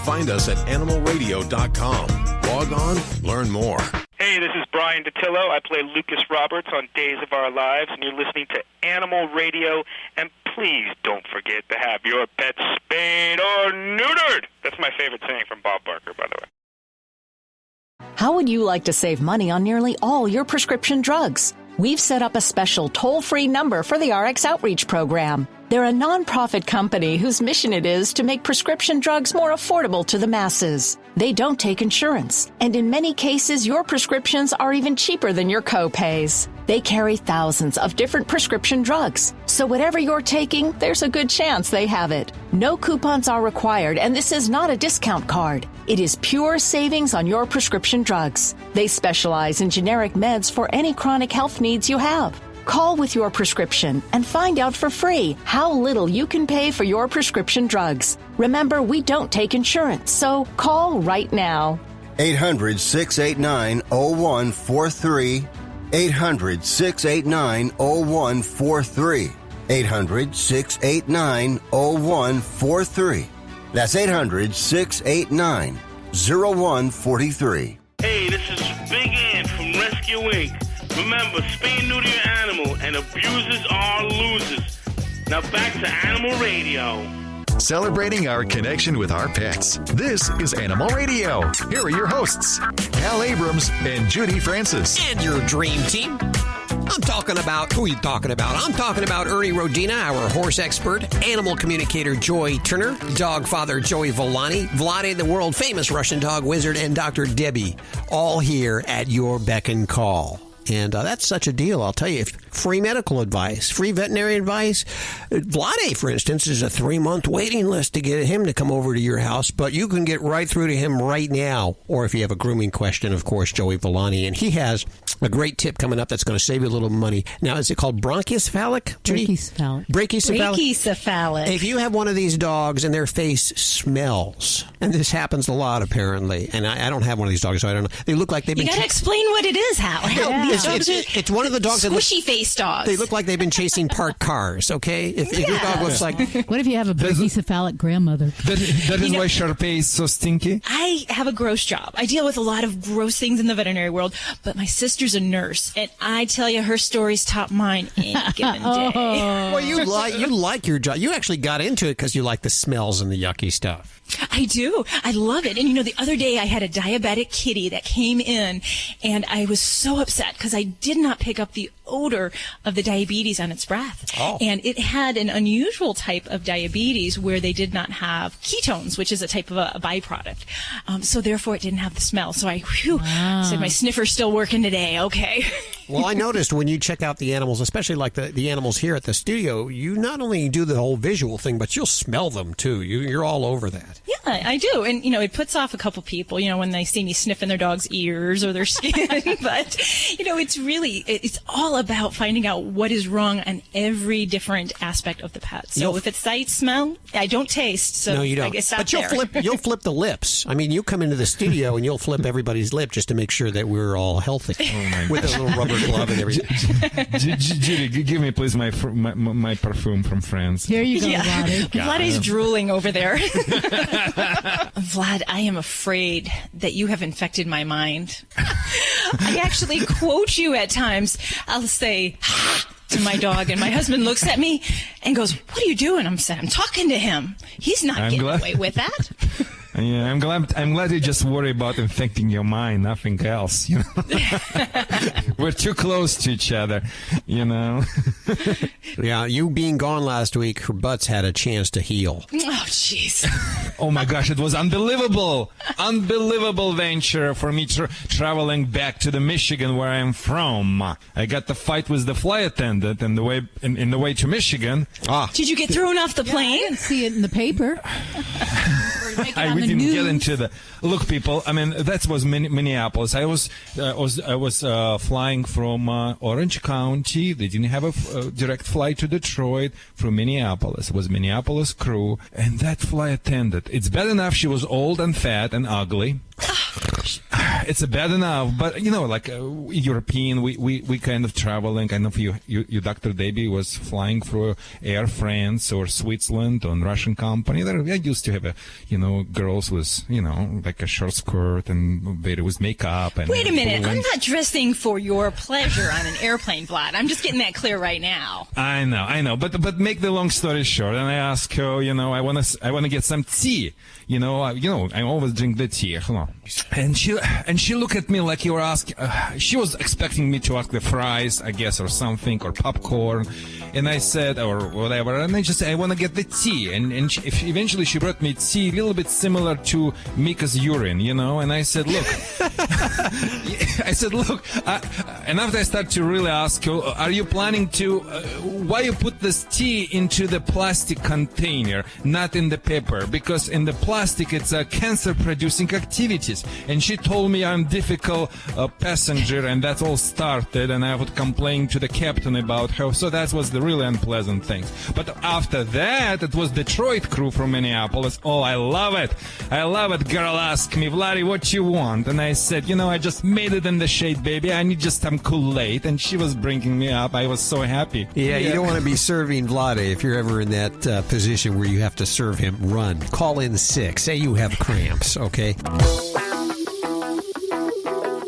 Find us at animalradio.com. Log on, learn more. Hey, this is Brian DeTillo. I play Lucas Roberts on Days of Our Lives, and you're listening to Animal Radio. And please don't forget to have your pet spayed or neutered. That's my favorite saying from Bob Barker, by the way. How would you like to save money on nearly all your prescription drugs? We've set up a special toll-free number for the RX Outreach Program. They're a nonprofit company whose mission it is to make prescription drugs more affordable to the masses. They don't take insurance, and in many cases, your prescriptions are even cheaper than your co-pays. They carry thousands of different prescription drugs, so whatever you're taking, there's a good chance they have it. No coupons are required, and this is not a discount card. It is pure savings on your prescription drugs. They specialize in generic meds for any chronic health needs you have. Call with your prescription and find out for free how little you can pay for your prescription drugs. Remember, we don't take insurance, so call right now. 800-689-0143. 800-689-0143. 800-689-0143. That's 800-689-0143. Hey, this is Big Ant from Rescue Inc. Remember, spay and neuter your animal, and abusers are losers. Now back to Animal Radio. Celebrating our connection with our pets. This is Animal Radio. Here are your hosts, Hal Abrams and Judy Francis. And your dream team. I'm talking about, who are you talking about? I'm talking about Ernie Rodina, our horse expert, animal communicator Joy Turner, dog father Joey Villani, Vladae, the world famous Russian dog wizard, and Dr. Debbie, all here at your beck and call. And that's such a deal, I'll tell you. If free medical advice, free veterinary advice. Vladae, for instance, is a 3-month waiting list to get him to come over to your house, but you can get right through to him right now. Or if you have a grooming question, of course, Joey Villani. And he has a great tip coming up that's going to save you a little money. Now, is it called bronchocephalic? Brachycephalic. Brachycephalic. If you have one of these dogs and their face smells, and this happens a lot apparently, and I don't have one of these dogs, so I don't know. They look like they've been... You got to explain what it is, Hal. It's one of the dogs that squishy face dogs. They look like they've been chasing parked cars, okay? If your dog looks like... What if you have a brachycephalic grandmother? That is why Sharpei is so stinky? I have a gross job. I deal with a lot of gross things in the veterinary world, but my sister's a nurse, and I tell you, her stories top mine any given day. Well, you like your job. You actually got into it because you like the smells and the yucky stuff. I do. I love it. And, you know, the other day I had a diabetic kitty that came in, and I was so upset because I did not pick up the odor of the diabetes on its breath. Oh. And it had an unusual type of diabetes where they did not have ketones, which is a type of a byproduct. So therefore it didn't have the smell. So I said, my sniffer's still working today. Okay. Well, I noticed when you check out the animals, especially like the animals here at the studio, you not only do the whole visual thing, but you'll smell them too. You're all over that. Yeah, I do. And, you know, it puts off a couple people, you know, when they see me sniffing their dog's ears or their skin. But, you know, it's all about finding out what is wrong on every different aspect of the pet. So if it's sight, smell, I don't taste. So no, you don't. But you'll flip the lips. I mean, you come into the studio and you'll flip everybody's lip just to make sure that we're all healthy. With a little rubber glove and everything. Judy, give me, please, my perfume from France. Here you go, Vlad. Vlad's drooling over there. Vlad, I am afraid that you have infected my mind. I actually quote you at times. I'll say, to my dog, and my husband looks at me and goes, "What are you doing?" I'm talking to him. He's not getting away with that. Yeah, I'm glad you just worry about infecting your mind, nothing else. You know, we're too close to each other. You know. Yeah, you being gone last week, her butts had a chance to heal. Oh, jeez. Oh my gosh, it was unbelievable venture for me traveling back to the Michigan where I'm from. I got the fight with the flight attendant in the way to Michigan. Did you get thrown off the plane? I didn't see it in the paper. We didn't get into the look, people. I mean, that was Minneapolis. I was flying from Orange County. They didn't have a direct flight to Detroit from Minneapolis. It was Minneapolis crew, and that flight attendant. It's bad enough she was old and fat and ugly. It's bad enough, but you know, like European, we kind of traveling. I know you Dr. Davy was flying through Air France or Switzerland on Russian company. I used to have girls with like a short skirt and with makeup. And wait a minute, I'm not dressing for your pleasure on an airplane, Vlad. I'm just getting that clear right now. I know, but make the long story short, and I asked her, I want to get some tea. I always drink the tea. And she looked at me like you were asking. She was expecting me to ask the fries, I guess, or something, or popcorn. And I said, or whatever. And I just said, I want to get the tea. And eventually she brought me tea, a little bit similar to Mika's urine, And I said, look. And after I started to really ask her, are you planning to? Why you put this tea into the plastic container, not in the paper? Because in the plastic, it's a cancer-producing activities. And she told me I'm difficult passenger, and that all started, and I would complain to the captain about her. So that was the really unpleasant things. But after that, it was Detroit crew from Minneapolis. Oh, I love it. Girl asked me, Vladi, what you want? And I said, I just made it in the shade, baby. I need just some Kool-Aid. And she was bringing me up. I was so happy. Yeah, you don't want to be serving Vladi if you're ever in that position where you have to serve him. Run. Call in sick. Say you have cramps, okay?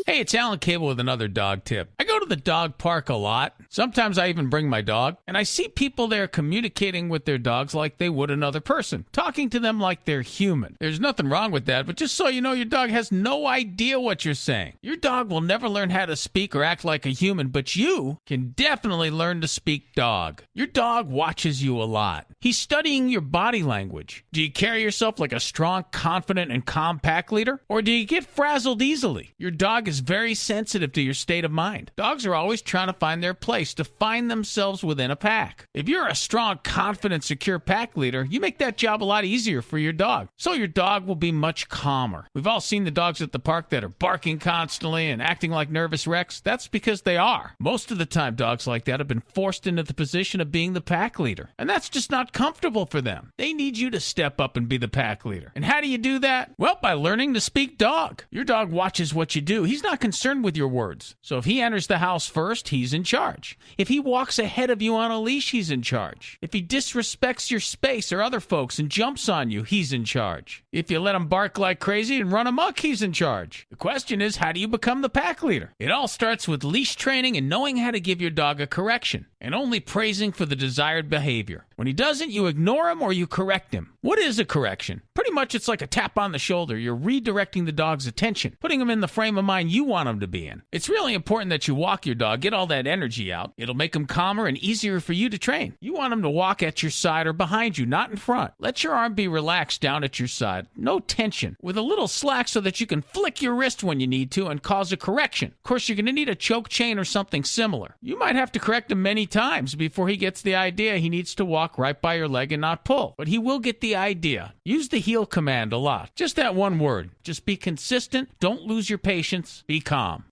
Hey, it's Alan Cable with another dog tip. I go to the dog park a lot. Sometimes I even bring my dog, and I see people there communicating with their dogs like they would another person, talking to them like they're human. There's nothing wrong with that, but just so you know, your dog has no idea what you're saying. Your dog will never learn how to speak or act like a human, but you can definitely learn to speak dog. Your dog watches you a lot. He's studying your body language. Do you carry yourself like a strong, confident, and calm pack leader? Or do you get frazzled easily? Your dog is very sensitive to your state of mind. Dogs are always trying to find their place choice to find themselves within a pack. If you're a strong, confident, secure pack leader, you make that job a lot easier for your dog. So your dog will be much calmer. We've all seen the dogs at the park that are barking constantly and acting like nervous wrecks. That's because they are. Most of the time, dogs like that have been forced into the position of being the pack leader. And that's just not comfortable for them. They need you to step up and be the pack leader. And how do you do that? Well, by learning to speak dog. Your dog watches what you do. He's not concerned with your words. So if he enters the house first, he's in charge. If he walks ahead of you on a leash, he's in charge. If he disrespects your space or other folks and jumps on you, he's in charge. If you let him bark like crazy and run amok, he's in charge. The question is, how do you become the pack leader? It all starts with leash training and knowing how to give your dog a correction, and only praising for the desired behavior. When he doesn't, you ignore him or you correct him. What is a correction? Pretty much it's like a tap on the shoulder. You're redirecting the dog's attention, putting him in the frame of mind you want him to be in. It's really important that you walk your dog, get all that energy out. It'll make him calmer and easier for you to train. You want him to walk at your side or behind you, not in front. Let your arm be relaxed down at your side. No tension, with a little slack so that you can flick your wrist when you need to and cause a correction. Of course, you're going to need a choke chain or something similar. You might have to correct him many times before he gets the idea he needs to walk right by your leg and not pull. But he will get the idea. Use the heel command a lot. Just that one word. Just be consistent. Don't lose your patience. Be calm.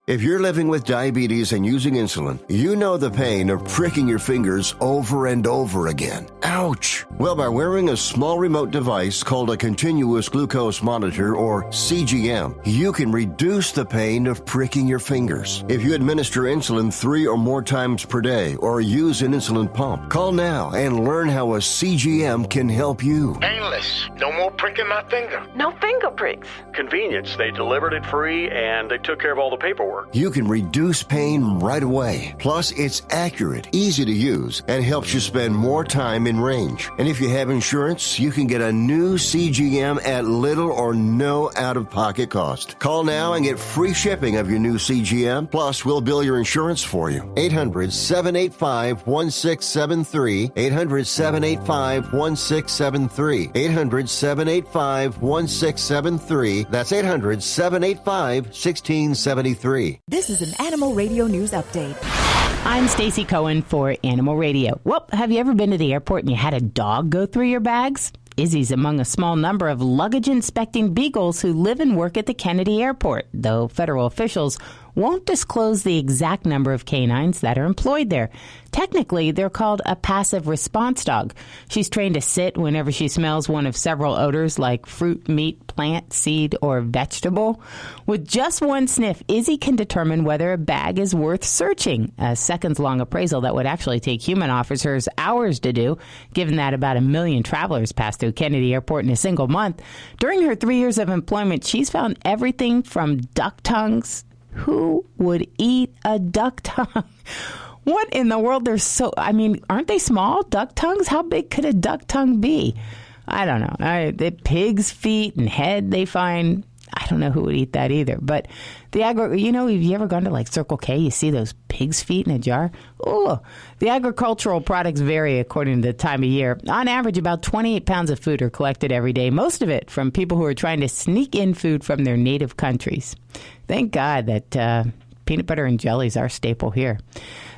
If you're living with diabetes and using insulin, you know the pain of pricking your fingers over and over again. Ouch! Well, by wearing a small remote device called a continuous glucose monitor, or CGM, you can reduce the pain of pricking your fingers. If you administer insulin 3 or more times per day or use an insulin pump, call now and learn how a CGM can help you. Painless. No more pricking my finger. No finger pricks. Convenience. They delivered it free and they took care of all the paperwork. You can reduce pain right away. Plus, it's accurate, easy to use, and helps you spend more time in range. And if you have insurance, you can get a new CGM at little or no out-of-pocket cost. Call now and get free shipping of your new CGM. Plus, we'll bill your insurance for you. 800-785-1673. 800-785-1673. 800-785-1673. That's 800-785-1673. This is an Animal Radio News Update. I'm Stacy Cohen for Animal Radio. Well, have you ever been to the airport and you had a dog go through your bags? Izzy's among a small number of luggage-inspecting beagles who live and work at the Kennedy Airport, though federal officials won't disclose the exact number of canines that are employed there. Technically, they're called a passive response dog. She's trained to sit whenever she smells one of several odors like fruit, meat, plant, seed, or vegetable. With just one sniff, Izzy can determine whether a bag is worth searching, a seconds-long appraisal that would actually take human officers hours to do, given that about 1 million travelers pass through Kennedy Airport in a single month. During her 3 years of employment, she's found everything from duck tongues. Who would eat a duck tongue? What in the world? Aren't they small? Duck tongues? How big could a duck tongue be? I don't know. The pig's feet and head they find. I don't know who would eat that either. But have you ever gone to like Circle K? You see those pig's feet in a jar? Oh, the agricultural products vary according to the time of year. On average, about 28 pounds of food are collected every day, most of it from people who are trying to sneak in food from their native countries. Thank God that peanut butter and jelly is our staple here.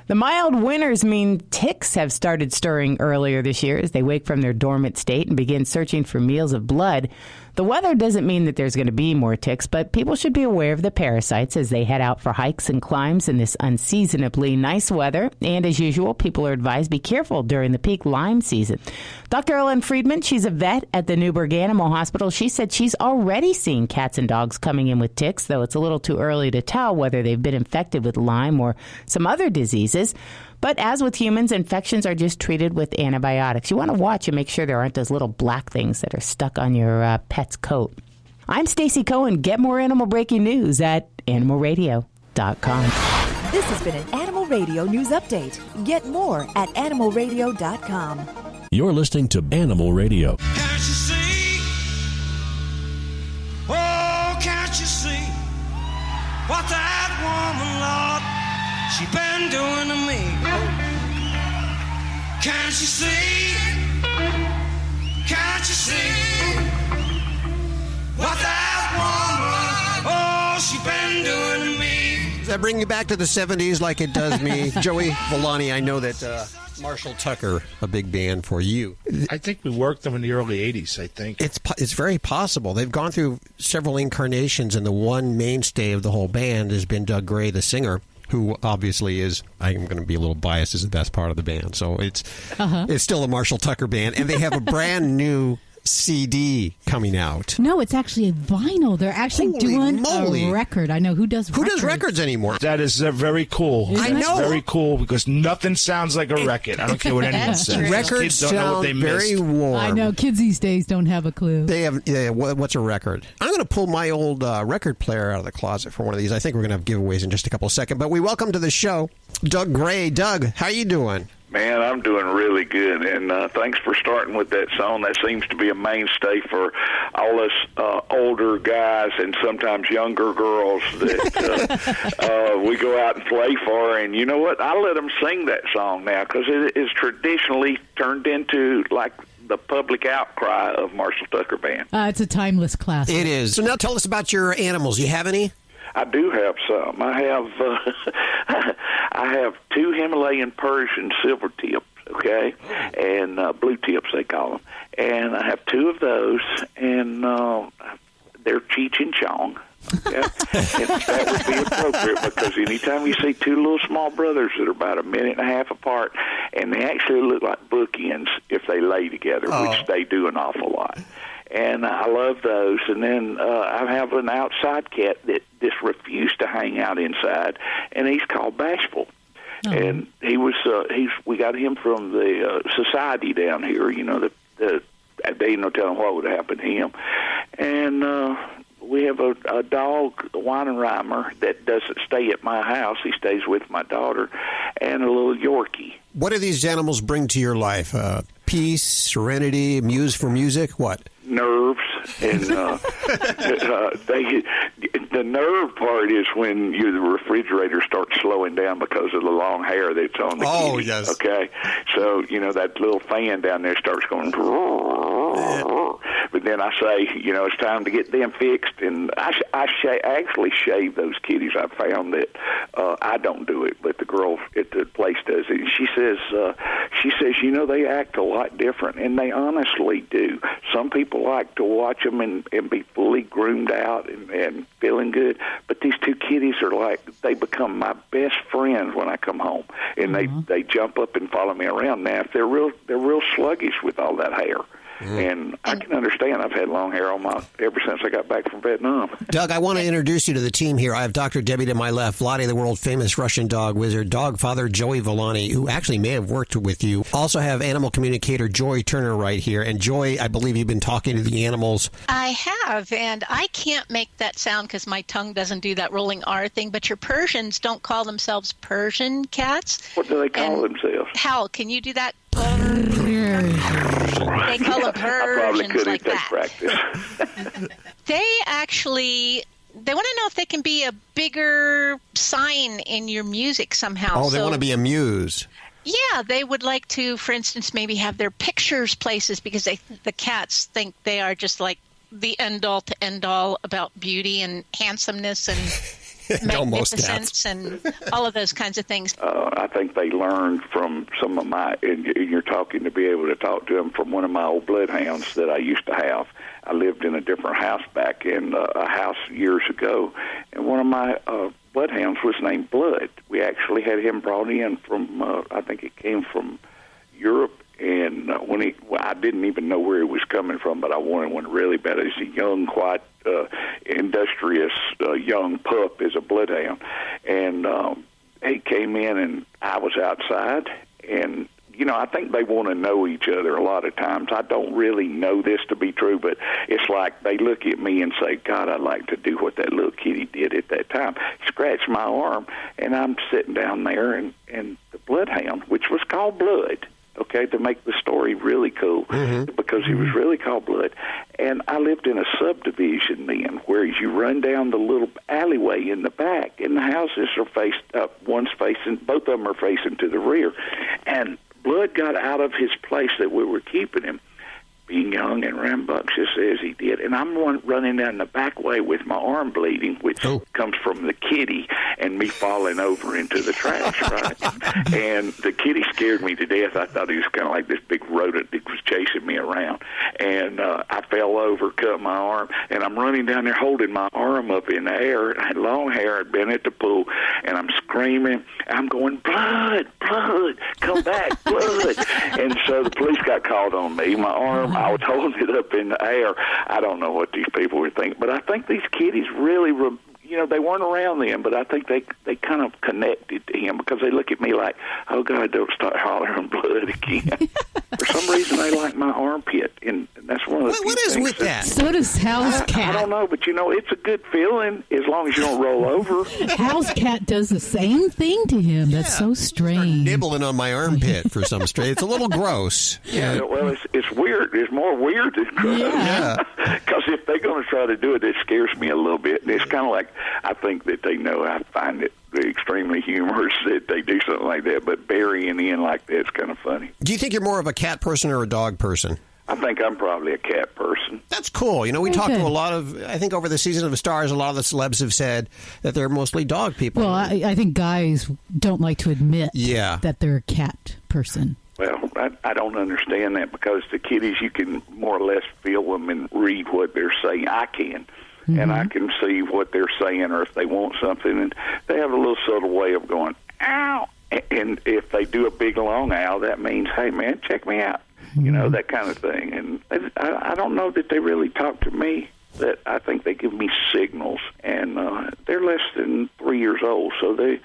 The mild winters mean ticks have started stirring earlier this year as they wake from their dormant state and begin searching for meals of blood. The weather doesn't mean that there's going to be more ticks, but people should be aware of the parasites as they head out for hikes and climbs in this unseasonably nice weather. And as usual, people are advised be careful during the peak Lyme season. Dr. Ellen Friedman, she's a vet at the Newburgh Animal Hospital. She said she's already seen cats and dogs coming in with ticks, though it's a little too early to tell whether they've been infected with Lyme or some other diseases. But as with humans, infections are just treated with antibiotics. You want to watch and make sure there aren't those little black things that are stuck on your pet's coat. I'm Stacy Cohen. Get more animal breaking news at animalradio.com. This has been an Animal Radio News Update. Get more at animalradio.com. You're listening to Animal Radio. Can't you see? Oh, can't you see what that woman, Lord, she been doing to me? Can't you see? Can't you see what that woman, oh, she been doing to me? that bring you back to the 70s like it does me? Joey Villani, I know that Marshall Tucker, a big band for you. I think we worked them in the early 80s, I think. It's very possible. They've gone through several incarnations, and the one mainstay of the whole band has been Doug Gray, the singer, who obviously is, I'm going to be a little biased, is the best part of the band. So it's still a Marshall Tucker band, and they have a brand new CD coming out. No, it's actually a vinyl. They're actually doing a record. I know who does records. Who does records anymore? That is very cool. I know. It's very cool because nothing sounds like a record. I don't care what anyone says. Records Kids don't know what they sound very missed. warm. I know. Kids these days don't have a clue. They have. What's a record? I'm going to pull my old record player out of the closet for one of these. I think we're going to have giveaways in just a couple of seconds. But we welcome to the show Doug Gray. Doug, how you doing? Man, I'm doing really good, and thanks for starting with that song. That seems to be a mainstay for all us older guys and sometimes younger girls that we go out and play for. And you know what? I let them sing that song now because it is traditionally turned into like the public outcry of Marshall Tucker Band. It's a timeless classic. It is. So now tell us about your animals. You have any? I do have some. I have 2 Himalayan Persian silver tips, okay, and blue tips they call them, and I have 2 of those, and they're Cheech Chong. Okay? And that would be appropriate because anytime you see 2 little small brothers that are about a minute and a half apart, and they actually look like bookends if they lay together, which they do an awful lot. And I love those. And then I have an outside cat that just refused to hang out inside, and he's called Bashful. Oh. And he was we got him from the society down here. You know, there ain't no telling what would happen to him. And we have a dog, a Weihenreimer, that doesn't stay at my house. He stays with my daughter, and a little Yorkie. What do these animals bring to your life? Peace, serenity, muse for music? What? Nerves. And the nerve part is when the refrigerator starts slowing down because of the long hair that's on the kitty. Yes. Okay? So, that little fan down there starts going... But then I say, it's time to get them fixed, and I actually shave those kitties. I found that I don't do it, but the girl at the place does it. And she says, they act a lot different, and they honestly do. Some people like to watch them and be fully groomed out and feeling good, but these 2 kitties are like, they become my best friends when I come home, and they jump up and follow me around. Now, if they're real sluggish with all that hair. And I can understand. I've had long hair ever since I got back from Vietnam. Doug, I want to introduce you to the team here. I have Dr. Debbie to my left, Vladae, the world-famous Russian dog wizard, dog father Joey Villani, who actually may have worked with you. Also have animal communicator Joy Turner right here. And Joy, I believe you've been talking to the animals. I have, and I can't make that sound because my tongue doesn't do that rolling R thing, but your Persians don't call themselves Persian cats. What do they call themselves? Hal, can you do that? They call them Persians like that. Practice. They want to know if they can be a bigger sign in your music somehow. Oh, they want to be a muse. Yeah, they would like to, for instance, maybe have their pictures places because the cats think they are just like the end-all to end-all about beauty and handsomeness and magnificence and all of those kinds of things. I think they learned from some of my, and you're talking to be able to talk to them from one of my old bloodhounds that I used to have. I lived in a different house back in a house years ago, and one of my bloodhounds was named Blood. We actually had him brought in from, I think it came from Europe. And I didn't even know where he was coming from, but I wanted one really bad. He's a young, quite industrious young pup, is a bloodhound. And he came in, and I was outside. And, I think they want to know each other a lot of times. I don't really know this to be true, but it's like they look at me and say, God, I'd like to do what that little kitty did at that time. Scratch my arm, and I'm sitting down there, and the bloodhound, which was called Blood, okay, to make the story really cool, because he was really called Blood. And I lived in a subdivision then, where you run down the little alleyway in the back, and the houses are faced up. Both of them are facing to the rear. And Blood got out of his place that we were keeping him, being young and rambunctious as he did. And I'm running down the back way with my arm bleeding, which comes from the kitty and me falling over into the trash, right? And the kitty scared me to death. I thought he was kind of like this big rodent that was chasing me around. And I fell over, cut my arm, and I'm running down there holding my arm up in the air. I had long hair, I'd been at the pool, and I'm screaming. I'm going, blood, blood, come back, blood. And so the police got called on me. My arm, I was holding it up in the air. I don't know what these people were thinking, but I think these kitties really they weren't around then, but I think they kind of connected to him because they look at me like, oh, God, don't start hollering blood again. For some reason, they like my armpit, and that's one of the What is with that? So does Hal's cat. I don't know, but, it's a good feeling as long as you don't roll over. Hal's cat does the same thing to him. That's so strange. Nibbling on my armpit for some strange. It's a little gross. Yeah, well, it's weird. It's more weird than gross. Yeah. Because if they're going to try to do it, it scares me a little bit. And it's kind of like, I think that they know I find it extremely humorous that they do something like that, but burying in like that's kind of funny. Do you think you're more of a cat person or a dog person? I think I'm probably a cat person. That's cool. We talked to a lot of, I think over the Season of the Stars, a lot of the celebs have said that they're mostly dog people. Well, I think guys don't like to admit that they're a cat person. Well, I don't understand that because the kitties, you can more or less feel them and read what they're saying. I can. Mm-hmm. And I can see what they're saying or if they want something. And they have a little subtle way of going, ow. And if they do a big long ow, that means, hey, man, check me out. Mm-hmm. That kind of thing. And I don't know that they really talk to me. That I think they give me signals. And they're less than 3 years old, so they're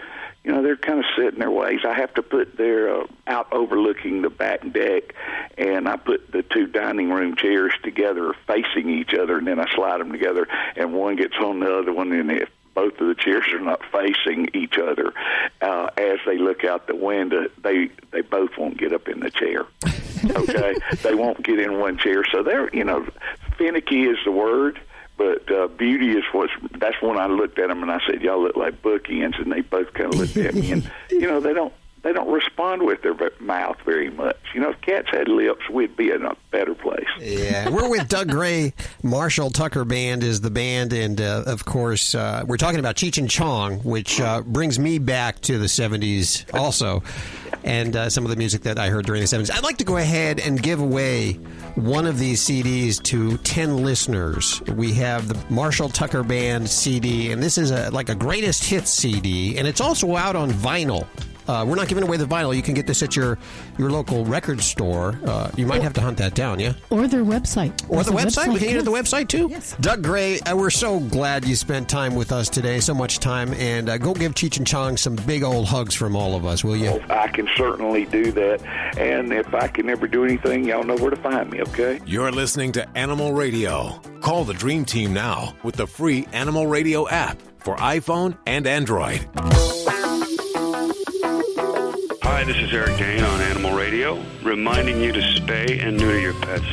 kind of set in their ways. I have to put their out overlooking the back deck, and I put the two dining room chairs together facing each other, and then I slide them together, and one gets on the other one, and if both of the chairs are not facing each other, as they look out the window, they both won't get up in the chair. Okay? They won't get in one chair. So they're, finicky is the word. But beauty is that's when I looked at them and I said, y'all look like bookends, and they both kind of looked at me. And, they don't respond with their mouth very much. If cats had lips, we'd be in a better place. Yeah. We're with Doug Gray. Marshall Tucker Band is the band. And, of course, we're talking about Cheech and Chong, which brings me back to the 70s also, and some of the music that I heard during the 70s. I'd like to go ahead and give away one of these CDs to 10 listeners. We have the Marshall Tucker Band CD, and this is like a greatest hits CD, and it's also out on vinyl. We're not giving away the vinyl. You can get this at your local record store. You might have to hunt that down, yeah? Or their website. Or the website. We can get it at the website, too. Yes. Doug Gray, we're so glad you spent time with us today, so much time. And go give Cheech and Chong some big old hugs from all of us, will you? Oh, I can certainly do that. And if I can ever do anything, y'all know where to find me, okay? You're listening to Animal Radio. Call the Dream Team now with the free Animal Radio app for iPhone and Android. Hi, this is Eric Dane on Animal Radio, reminding you to spay and neuter your pets.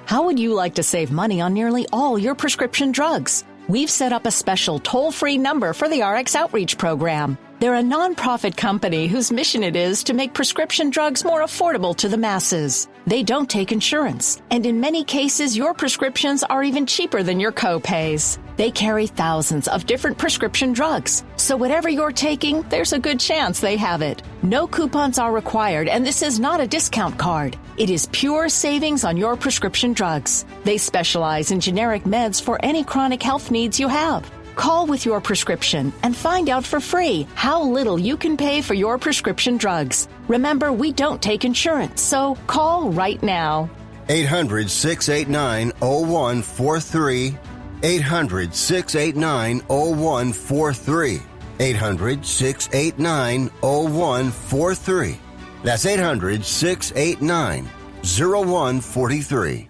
How would you like to save money on nearly all your prescription drugs? We've set up a special toll-free number for the RX Outreach Program. They're a nonprofit company whose mission it is to make prescription drugs more affordable to the masses. They don't take insurance, and in many cases, your prescriptions are even cheaper than your co-pays. They carry thousands of different prescription drugs, so whatever you're taking, there's a good chance they have it. No coupons are required, and this is not a discount card. It is pure savings on your prescription drugs. They specialize in generic meds for any chronic health needs you have. Call with your prescription and find out for free how little you can pay for your prescription drugs. Remember, we don't take insurance, so call right now. 800-689-0143. 800-689-0143. 800-689-0143. That's 800-689-0143.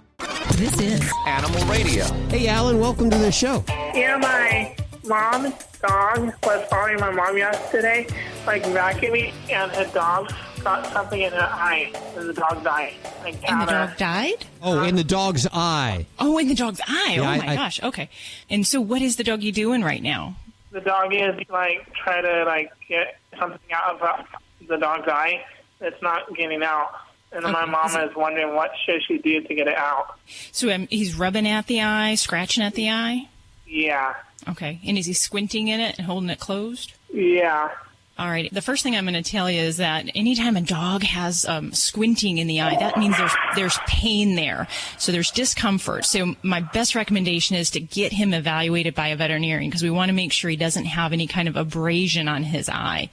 This is Animal Radio. Hey, Alan, welcome to the show. Yeah, my mom's dog was following my mom yesterday, vacuuming, and her dog got something in her eye, and the dog died. And the dog died? Oh, in the dog's eye. Oh, in the dog's eye. Yeah, oh, my gosh. Okay. And so what is the doggy doing right now? the dog is, like, try to, like, get something out of the dog's eye that's not getting out. And then my mama is wondering what should she do to get it out. So he's rubbing at the eye, scratching at the eye? Yeah. Okay. And is he squinting in it and holding it closed? Yeah. All right. The first thing I'm going to tell you is that anytime a dog has squinting in the eye, that means there's pain there. So there's discomfort. So my best recommendation is to get him evaluated by a veterinarian because we want to make sure he doesn't have any kind of abrasion on his eye,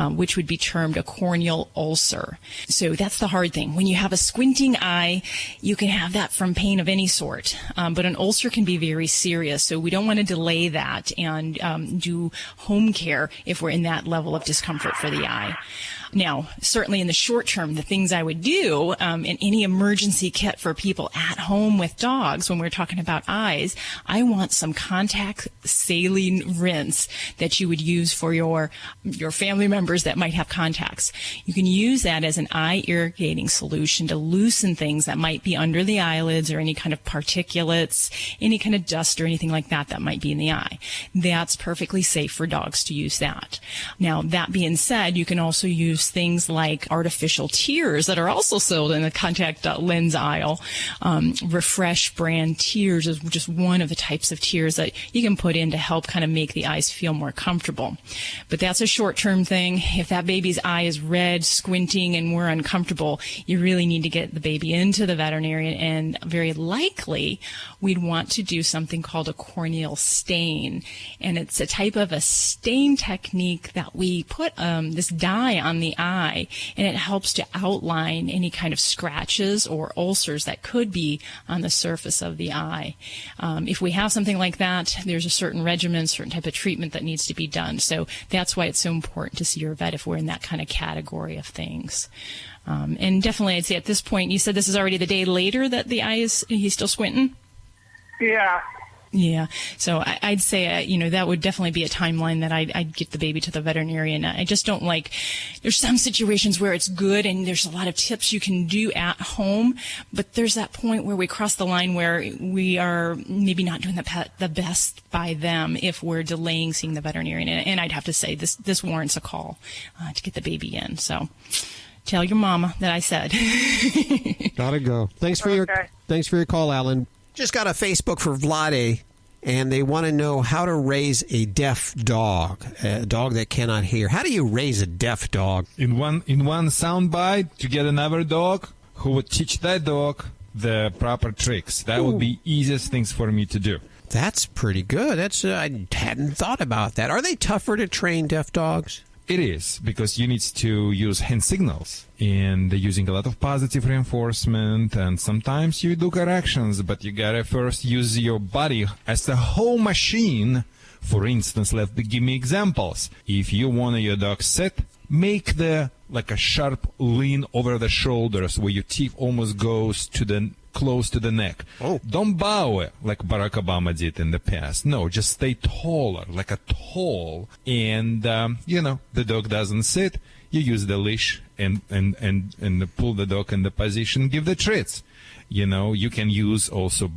which would be termed a corneal ulcer. So that's the hard thing. When you have a squinting eye, you can have that from pain of any sort. But an ulcer can be very serious. So we don't want to delay that and do home care if we're in that level of discomfort for the eye. Now, certainly in the short term, the things I would do in any emergency kit for people at home with dogs, when we're talking about eyes, I want some contact saline rinse that you would use for your family members that might have contacts. You can use that as an eye irrigating solution to loosen things that might be under the eyelids or any kind of particulates, any kind of dust or anything like that that might be in the eye. That's perfectly safe for dogs to use that. Now, that being said, you can also use things like artificial tears that are also sold in the contact lens aisle. Refresh brand tears is just one of the types of tears that you can put in to help kind of make the eyes feel more comfortable. But that's a short-term thing. If that baby's eye is red, squinting, and we're uncomfortable, you really need to get the baby into the veterinarian, and very likely we'd want to do something called a corneal stain. And it's a type of a stain technique that we put this dye on the eye, and it helps to outline any kind of scratches or ulcers that could be on the surface of the eye. If we have something like that, there's a certain regimen, certain type of treatment that needs to be done. So that's why it's so important to see your vet if we're in that kind of category of things. And definitely, I'd say at this point, you said this is already the day later that the eye he's still squinting? Yeah. Yeah. So I'd say, that would definitely be a timeline that I'd get the baby to the veterinarian. I just don't there's some situations where it's good and there's a lot of tips you can do at home, but there's that point where we cross the line where we are maybe not doing the best by them if we're delaying seeing the veterinarian. And I'd have to say this warrants a call to get the baby in. So tell your mama that I said. Gotta go. Thanks for your call, Alan. Just got a Facebook for Vladae, and they want to know how to raise a deaf dog, a dog that cannot hear. How do you raise a deaf dog? In one soundbite, to get another dog who would teach that dog the proper tricks. That would be easiest things for me to do. That's pretty good. I hadn't thought about that. Are they tougher to train, deaf dogs? It is, because you need to use hand signals, and they're using a lot of positive reinforcement, and sometimes you do corrections, but you gotta first use your body as a whole machine. For instance, give me examples. If you want your dog sit, make a sharp lean over the shoulders where your teeth almost goes close to the neck. Don't bow like Barack Obama did in the past. No, just stay taller, like a tall. And, the dog doesn't sit. You use the leash and pull the dog in the position, give the treats. You can use also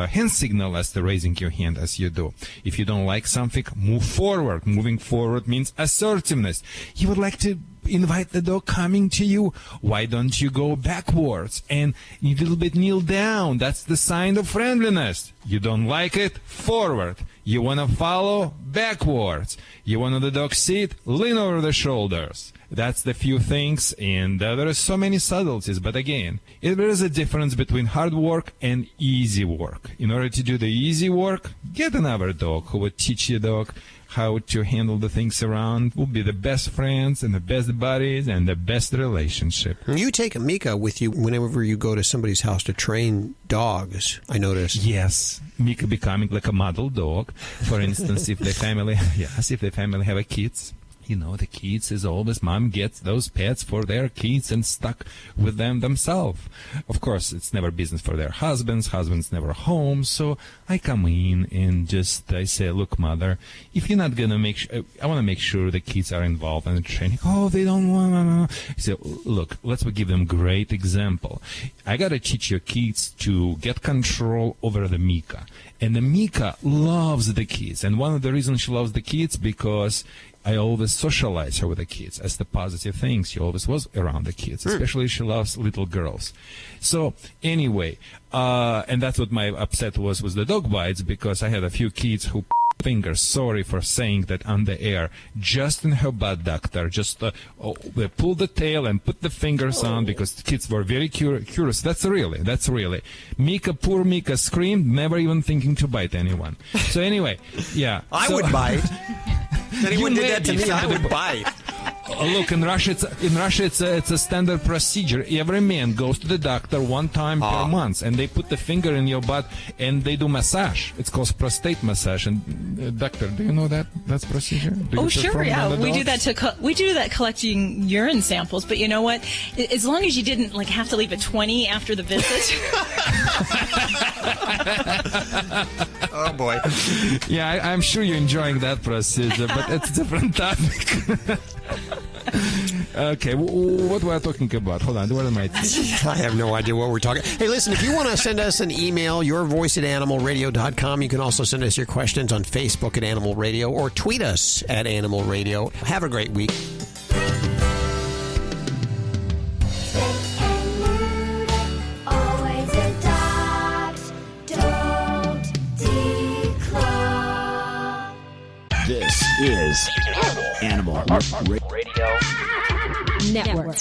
hand signal as the raising your hand as you do. If you don't like something, move forward. Moving forward means assertiveness. You would like to invite the dog coming to you. Why don't you go backwards and a little bit kneel down? That's the sign of friendliness. You don't like it? Forward. You want to follow? Backwards. You want the dog sit? Lean over the shoulders. That's the few things, and there are so many subtleties. But again, there is a difference between hard work and easy work. In order to do the easy work, get another dog who will teach your dog how to handle the things around. Will be the best friends and the best buddies and the best relationship. You take Mika with you whenever you go to somebody's house to train dogs, I noticed. Yes, Mika becoming like a model dog. For instance, if the family have kids. the kids is always, mom gets those pets for their kids and stuck with them themselves. Of course, it's never business for their husbands never home, so I come in and I say, look, mother, if you're not going to I want to make sure the kids are involved in the training. Oh, they don't want to. I say, look, let's give them great example. I got to teach your kids to get control over the Mika. And the Mika loves the kids. And one of the reasons she loves the kids because I always socialize her with the kids as the positive thing. She always was around the kids, especially she loves little girls. So anyway, and that's what my upset was the dog bites, because I had a few kids who fingers, sorry for saying that on the air, just in her butt, doctor, just they pulled the tail and put the fingers on because the kids were very curious. That's really. Poor Mika screamed, never even thinking to bite anyone. So anyway, yeah. I would bite. If anyone did that to me, I would bite. Look, in Russia, it's a standard procedure. Every man goes to the doctor one time per month, and they put the finger in your butt and they do massage. It's called prostate massage. And doctor, do you know that's procedure? Sure, yeah. We do that collecting urine samples. But you know what? As long as you didn't have to leave a 20 after the visit. Oh boy. Yeah, I'm sure you're enjoying that procedure, but it's a different topic. Okay, what were I talking about? Hold on, what am I I have no idea what we're talking. Hey, listen, if you want to send us an email, yourvoice@animalradio.com. You can also send us your questions on Facebook at Animal Radio or tweet us at Animal Radio. Have a great week. This is Animal Radio Network.